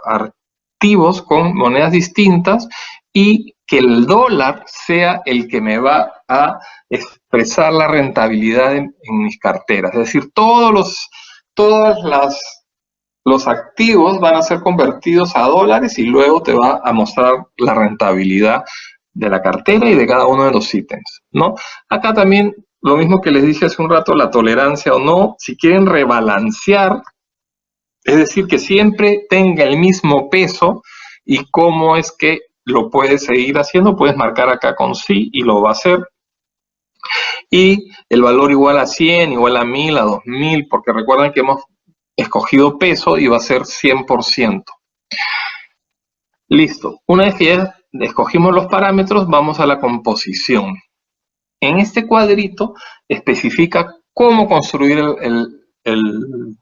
activos con monedas distintas y que el dólar sea el que me va a expresar la rentabilidad en mis carteras. Es decir, todos los activos van a ser convertidos a dólares y luego te va a mostrar la rentabilidad de la cartera y de cada uno de los ítems, ¿no? Acá también, lo mismo que les dije hace un rato, la tolerancia o no, si quieren rebalancear, es decir, que siempre tenga el mismo peso y cómo es que lo puedes seguir haciendo, puedes marcar acá con sí y lo va a hacer. Y el valor igual a 100, igual a 1000, a 2000, porque recuerden que hemos escogido peso y va a ser 100%. Listo. Una vez que ya escogimos los parámetros, vamos a la composición. En este cuadrito especifica cómo construir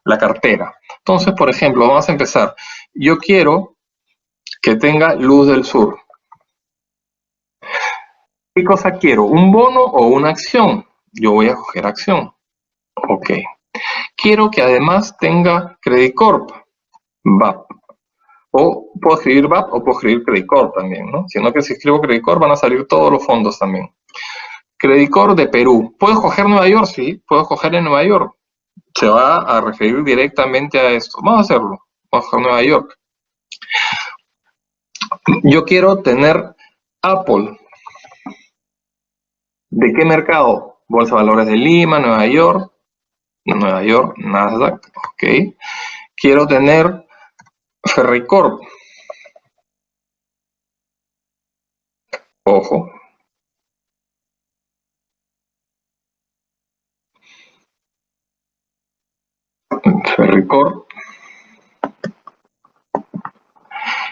la cartera. Entonces, por ejemplo, vamos a empezar. Yo quiero que tenga luz del sur. ¿Qué cosa quiero? ¿Un bono o una acción? Yo voy a coger acción. Ok. Quiero que además tenga Credit Corp, VAP. O puedo escribir VAP o puedo escribir Credit Corp también, ¿no? Sino que si escribo Credit Corp van a salir todos los fondos también. Credit Corp de Perú. ¿Puedo escoger Nueva York? Sí, puedo escoger en Nueva York. Se va a referir directamente a esto. Vamos a hacerlo. Vamos a escoger Nueva York. Yo quiero tener Apple. ¿De qué mercado? Bolsa de Valores de Lima, Nueva York, Nasdaq, ok. Quiero tener Ferricorp. Ojo. Ferricorp.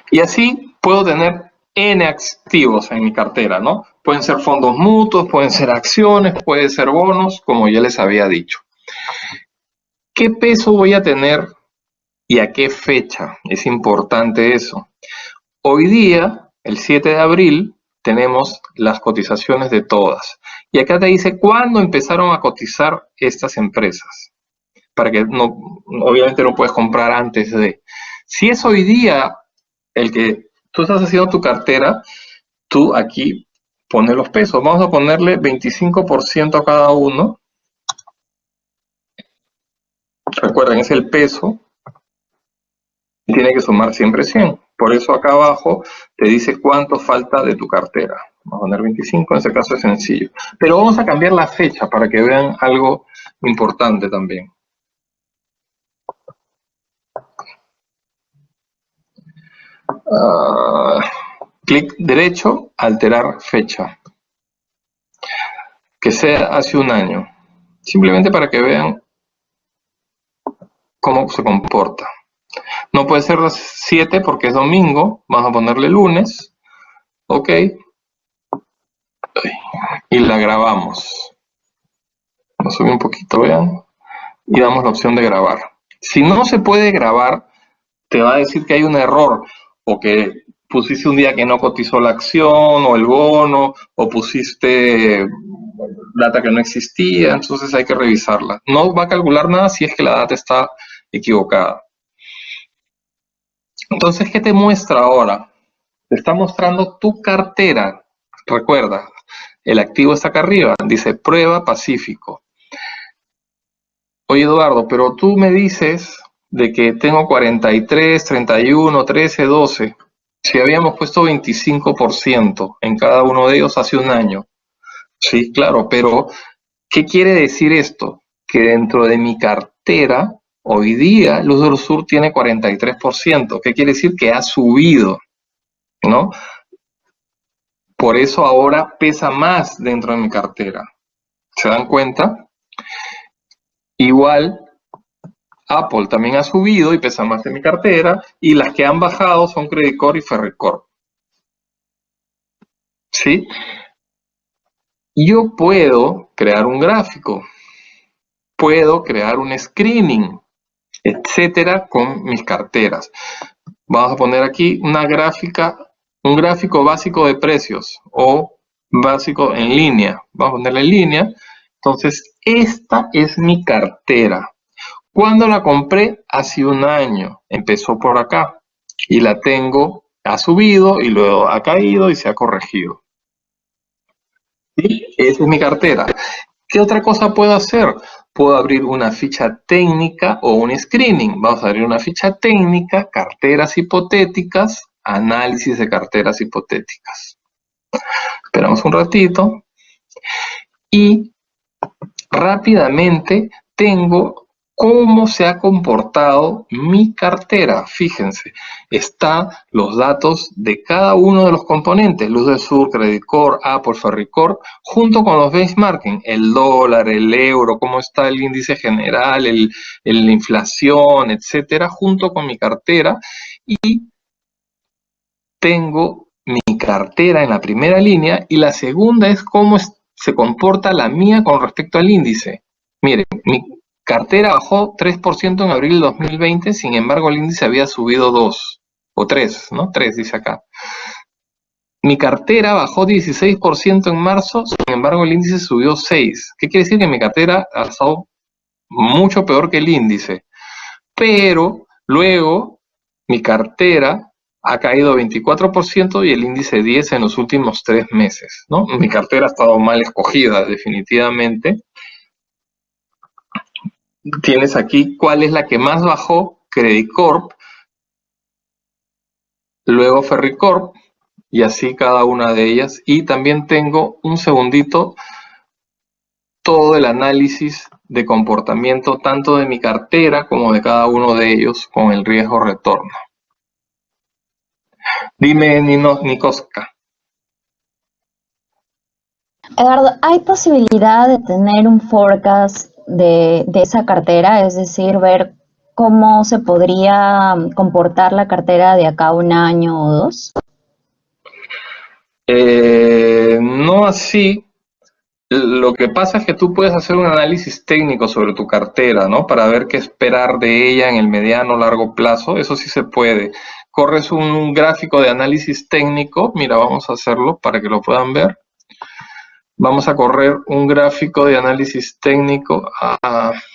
Y así puedo tener N activos en mi cartera, ¿no? Pueden ser fondos mutuos, pueden ser acciones, pueden ser bonos, como ya les había dicho. ¿Qué peso voy a tener y a qué fecha? Es importante eso. Hoy día, el 7 de abril, tenemos las cotizaciones de todas. Y acá te dice cuándo empezaron a cotizar estas empresas. Para que no, obviamente no puedes comprar antes de. Si es hoy día el que tú estás haciendo tu cartera, tú aquí pones los pesos. Vamos a ponerle 25% a cada uno. Recuerden, es el peso. Y tiene que sumar siempre 100. Por eso acá abajo te dice cuánto falta de tu cartera. Vamos a poner 25, en este caso es sencillo. Pero vamos a cambiar la fecha para que vean algo importante también. Clic derecho, alterar fecha. Que sea hace un año. Simplemente para que vean cómo se comporta. No puede ser las 7 porque es domingo. Vamos a ponerle lunes. Ok. Y la grabamos. Lo subí un poquito, vean. Y damos la opción de grabar. Si no se puede grabar, te va a decir que hay un error. O que pusiste un día que no cotizó la acción o el bono. O pusiste data que no existía. Entonces hay que revisarla. No va a calcular nada si es que la data está equivocada. Entonces, ¿qué te muestra ahora? Te está mostrando tu cartera. Recuerda, el activo está acá arriba. Dice Prueba Pacífico. Oye, Eduardo, pero tú me dices de que tengo 43, 31, 13, 12. Si habíamos puesto 25% en cada uno de ellos hace un año. Sí, claro, pero ¿qué quiere decir esto? Que dentro de mi cartera, hoy día, Luz del Sur tiene 43%. ¿Qué quiere decir? Que ha subido, ¿no? Por eso ahora pesa más dentro de mi cartera. ¿Se dan cuenta? Igual, Apple también ha subido y pesa más en mi cartera, y las que han bajado son Credit Corp y Ferricorp. ¿Sí? Yo puedo crear un gráfico, puedo crear un screening, etcétera, con mis carteras. Vamos a poner aquí una gráfica, un gráfico básico de precios o básico en línea. Vamos a ponerle en línea. Entonces, esta es mi cartera. Cuando la compré? Hace un año. Empezó por acá y la tengo, ha subido y luego ha caído y se ha corregido. ¿Sí? Esa es mi cartera. ¿Qué otra cosa puedo hacer? Puedo abrir una ficha técnica o un screening. Vamos a abrir una ficha técnica, carteras hipotéticas, análisis de carteras hipotéticas. Esperamos un ratito y rápidamente tengo cómo se ha comportado mi cartera. Fíjense, están los datos de cada uno de los componentes, Luz del Sur, Credit Corp, Apple, Ferricorp, junto con los benchmarking, el dólar, el euro, cómo está el índice general, la inflación, etcétera, junto con mi cartera, y tengo mi cartera en la primera línea y la segunda es cómo se comporta la mía con respecto al índice. Miren, mi cartera bajó 3% en abril de 2020, sin embargo el índice había subido 2 o 3, ¿no? 3 dice acá. Mi cartera bajó 16% en marzo, sin embargo el índice subió 6. ¿Qué quiere decir? Que mi cartera ha estado mucho peor que el índice. Pero luego mi cartera ha caído 24% y el índice 10 en los últimos 3 meses, ¿no? Mi cartera ha estado mal escogida, definitivamente. Tienes aquí cuál es la que más bajó, Credit Corp, luego Ferricorp, y así cada una de ellas. Y también tengo un segundito todo el análisis de comportamiento tanto de mi cartera como de cada uno de ellos con el riesgo retorno. Dime, Nikoska. Eduardo, ¿hay posibilidad de tener un forecast de esa cartera? Es decir, ver cómo se podría comportar la cartera de acá a un año o dos. No así. Lo que pasa es que tú puedes hacer un análisis técnico sobre tu cartera, ¿no? Para ver qué esperar de ella en el mediano o largo plazo. Eso sí se puede. Corres un gráfico de análisis técnico. Mira, vamos a hacerlo para que lo puedan ver. Vamos a correr un gráfico de análisis técnico.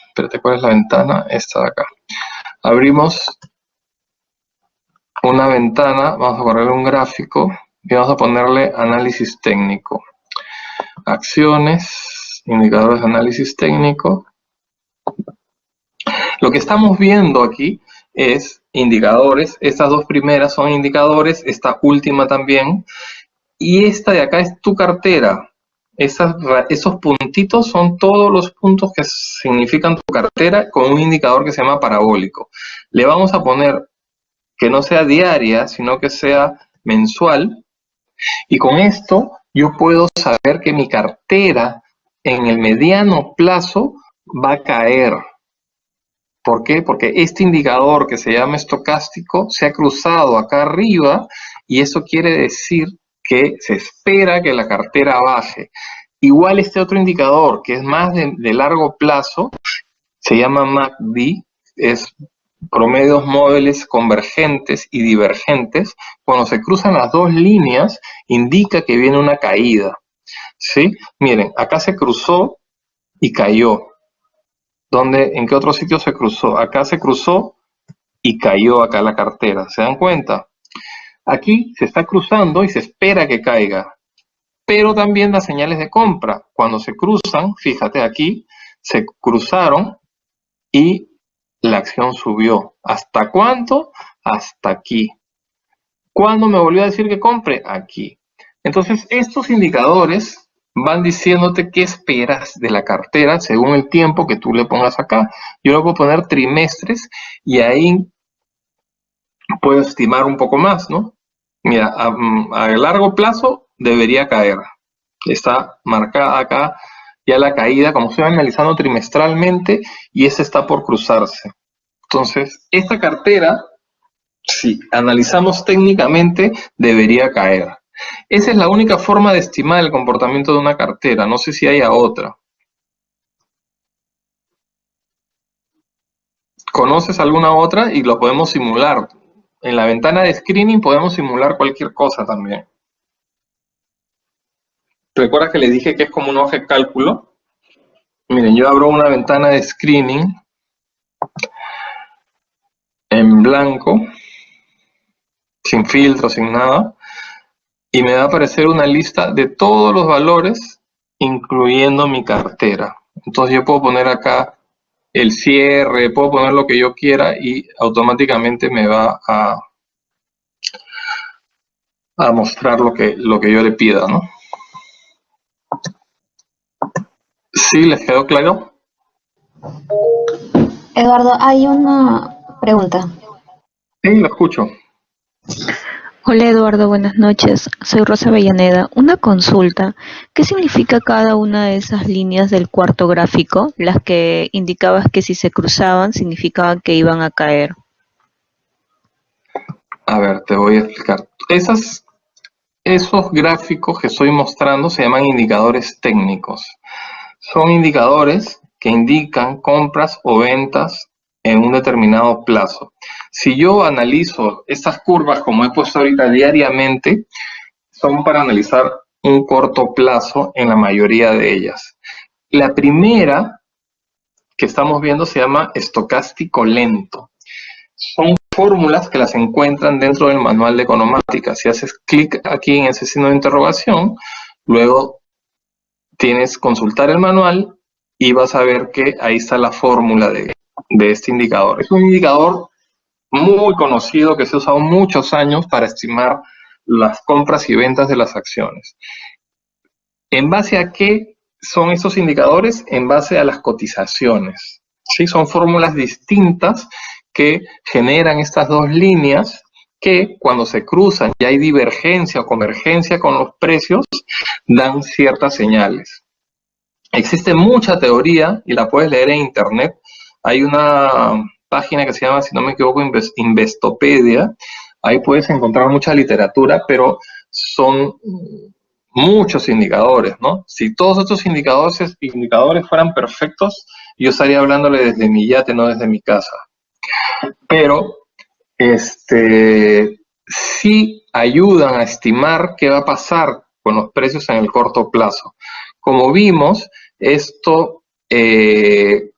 Espérate, ¿cuál es la ventana? Esta de acá. Abrimos una ventana, vamos a correr un gráfico y vamos a ponerle análisis técnico. Acciones, indicadores de análisis técnico. Lo que estamos viendo aquí es indicadores. Estas dos primeras son indicadores, esta última también. Y esta de acá es tu cartera. Esos puntitos son todos los puntos que significan tu cartera con un indicador que se llama parabólico. Le vamos a poner que no sea diaria, sino que sea mensual. Y con esto yo puedo saber que mi cartera en el mediano plazo va a caer. ¿Por qué? Porque este indicador que se llama estocástico se ha cruzado acá arriba y eso quiere decir que se espera que la cartera baje. Igual este otro indicador que es más de largo plazo se llama MACD, es promedios móviles convergentes y divergentes. Cuando se cruzan las dos líneas indica que viene una caída, ¿sí? Miren, acá se cruzó y cayó. ¿En qué otro sitio se cruzó? Acá se cruzó y cayó acá la cartera. ¿Se dan cuenta? Aquí se está cruzando y se espera que caiga. Pero también da señales de compra. Cuando se cruzan, fíjate aquí, se cruzaron y la acción subió. ¿Hasta cuánto? Hasta aquí. ¿Cuándo me volvió a decir que compre? Aquí. Entonces, estos indicadores van diciéndote qué esperas de la cartera según el tiempo que tú le pongas acá. Yo le puedo poner trimestres y ahí puedo estimar un poco más, ¿no? Mira, a largo plazo debería caer. Está marcada acá ya la caída, como estoy analizando trimestralmente, y esa está por cruzarse. Entonces, esta cartera, si analizamos técnicamente, debería caer. Esa es la única forma de estimar el comportamiento de una cartera. No sé si haya otra. ¿Conoces alguna otra? Y lo podemos simular. En la ventana de screening podemos simular cualquier cosa también. ¿Recuerdas que les dije que es como un hoja de cálculo? Miren, yo abro una ventana de screening en blanco, sin filtro, sin nada, y me va a aparecer una lista de todos los valores, incluyendo mi cartera. Entonces yo puedo poner acá el cierre, puedo poner lo que yo quiera y automáticamente me va a mostrar lo que yo le pida, ¿no? ¿Sí les quedó claro? Eduardo, hay una pregunta. Sí, lo escucho. Hola Eduardo, buenas noches. Soy Rosa Avellaneda. Una consulta. ¿Qué significa cada una de esas líneas del cuarto gráfico? Las que indicabas que si se cruzaban significaban que iban a caer. A ver, te voy a explicar. Esos gráficos que estoy mostrando se llaman indicadores técnicos. Son indicadores que indican compras o ventas en un determinado plazo. Si yo analizo estas curvas, como he puesto ahorita diariamente, son para analizar un corto plazo en la mayoría de ellas. La primera que estamos viendo se llama estocástico lento. Son fórmulas que las encuentran dentro del manual de economática. Si haces clic aquí en ese signo de interrogación, luego tienes consultar el manual y vas a ver que ahí está la fórmula de este indicador. Es un indicador muy conocido que se ha usado muchos años para estimar las compras y ventas de las acciones. ¿En base a qué son esos indicadores? En base a las cotizaciones. ¿Sí? Son fórmulas distintas que generan estas dos líneas que cuando se cruzan y hay divergencia o convergencia con los precios, dan ciertas señales. Existe mucha teoría y la puedes leer en internet. Hay una página que se llama, si no me equivoco, Investopedia. Ahí puedes encontrar mucha literatura, pero son muchos indicadores, ¿no? Si todos estos indicadores fueran perfectos, yo estaría hablándole desde mi yate, no desde mi casa. Pero sí ayudan a estimar qué va a pasar con los precios en el corto plazo. Como vimos, esto se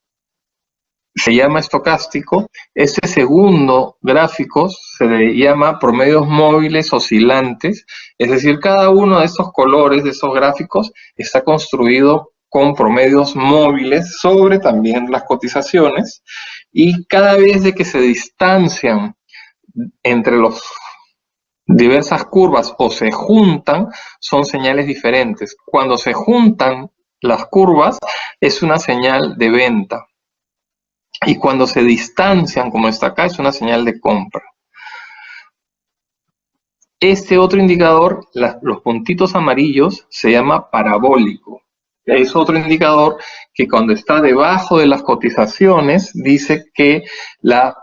llama estocástico. Este segundo gráfico se le llama promedios móviles oscilantes, es decir, cada uno de estos colores de estos gráficos está construido con promedios móviles sobre también las cotizaciones, y cada vez de que se distancian entre los diversas curvas o se juntan, son señales diferentes. Cuando se juntan las curvas es una señal de venta, y cuando se distancian, como está acá, es una señal de compra. Este otro indicador, los puntitos amarillos, se llama parabólico. Es otro indicador que cuando está debajo de las cotizaciones dice que la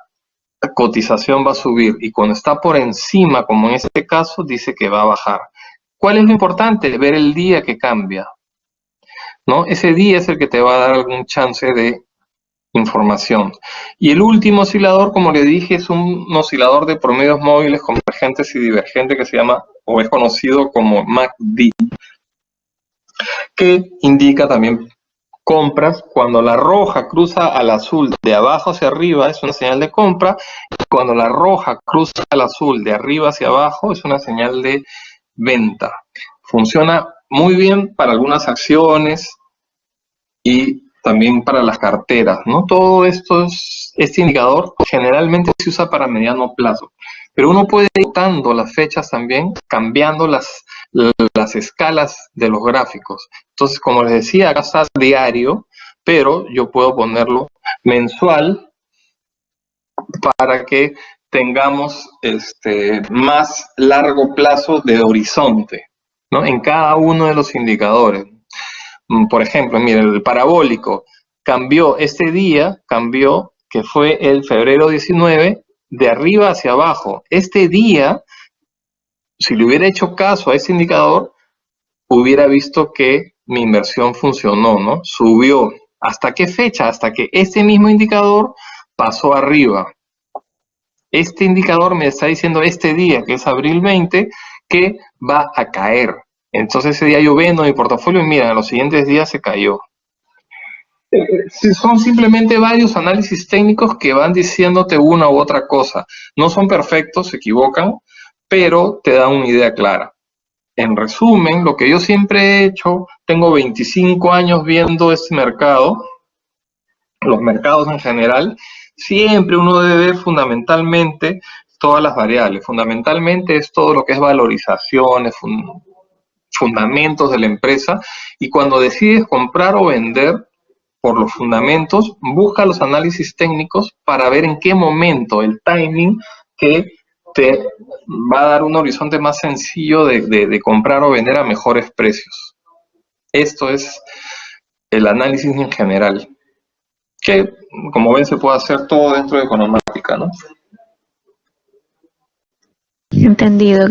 cotización va a subir, y cuando está por encima, como en este caso, dice que va a bajar. ¿Cuál es lo importante? Ver el día que cambia, ¿no? Ese día es el que te va a dar algún chance de información. Y el último oscilador, como le dije, es un oscilador de promedios móviles convergentes y divergentes que se llama, o es conocido como MACD, que indica también compras. Cuando la roja cruza al azul de abajo hacia arriba es una señal de compra, y cuando la roja cruza al azul de arriba hacia abajo es una señal de venta. Funciona muy bien para algunas acciones y también para las carteras, ¿no? Todo esto, este indicador generalmente se usa para mediano plazo, pero uno puede ir dando las fechas también, cambiando las escalas de los gráficos. Entonces, como les decía, acá está diario, pero yo puedo ponerlo mensual para que tengamos más largo plazo de horizonte, ¿no? En cada uno de los indicadores. Por ejemplo, mire, el parabólico cambió este día, cambió que fue el febrero 19, de arriba hacia abajo. Este día, si le hubiera hecho caso a ese indicador, hubiera visto que mi inversión funcionó, ¿no? Subió. ¿Hasta qué fecha? Hasta que este mismo indicador pasó arriba. Este indicador me está diciendo este día, que es abril 20, que va a caer. Entonces ese día yo vendo mi portafolio y mira, en los siguientes días se cayó. Son simplemente varios análisis técnicos que van diciéndote una u otra cosa. No son perfectos, se equivocan, pero te dan una idea clara. En resumen, lo que yo siempre he hecho, tengo 25 años viendo este mercado, los mercados en general, siempre uno debe ver fundamentalmente todas las variables. Fundamentalmente es todo lo que es valorizaciones, fundamentos de la empresa, y cuando decides comprar o vender por los fundamentos, busca los análisis técnicos para ver en qué momento el timing que te va a dar un horizonte más sencillo de comprar o vender a mejores precios. Esto es el análisis en general, que como ven se puede hacer todo dentro de Economática, ¿no? Entendido.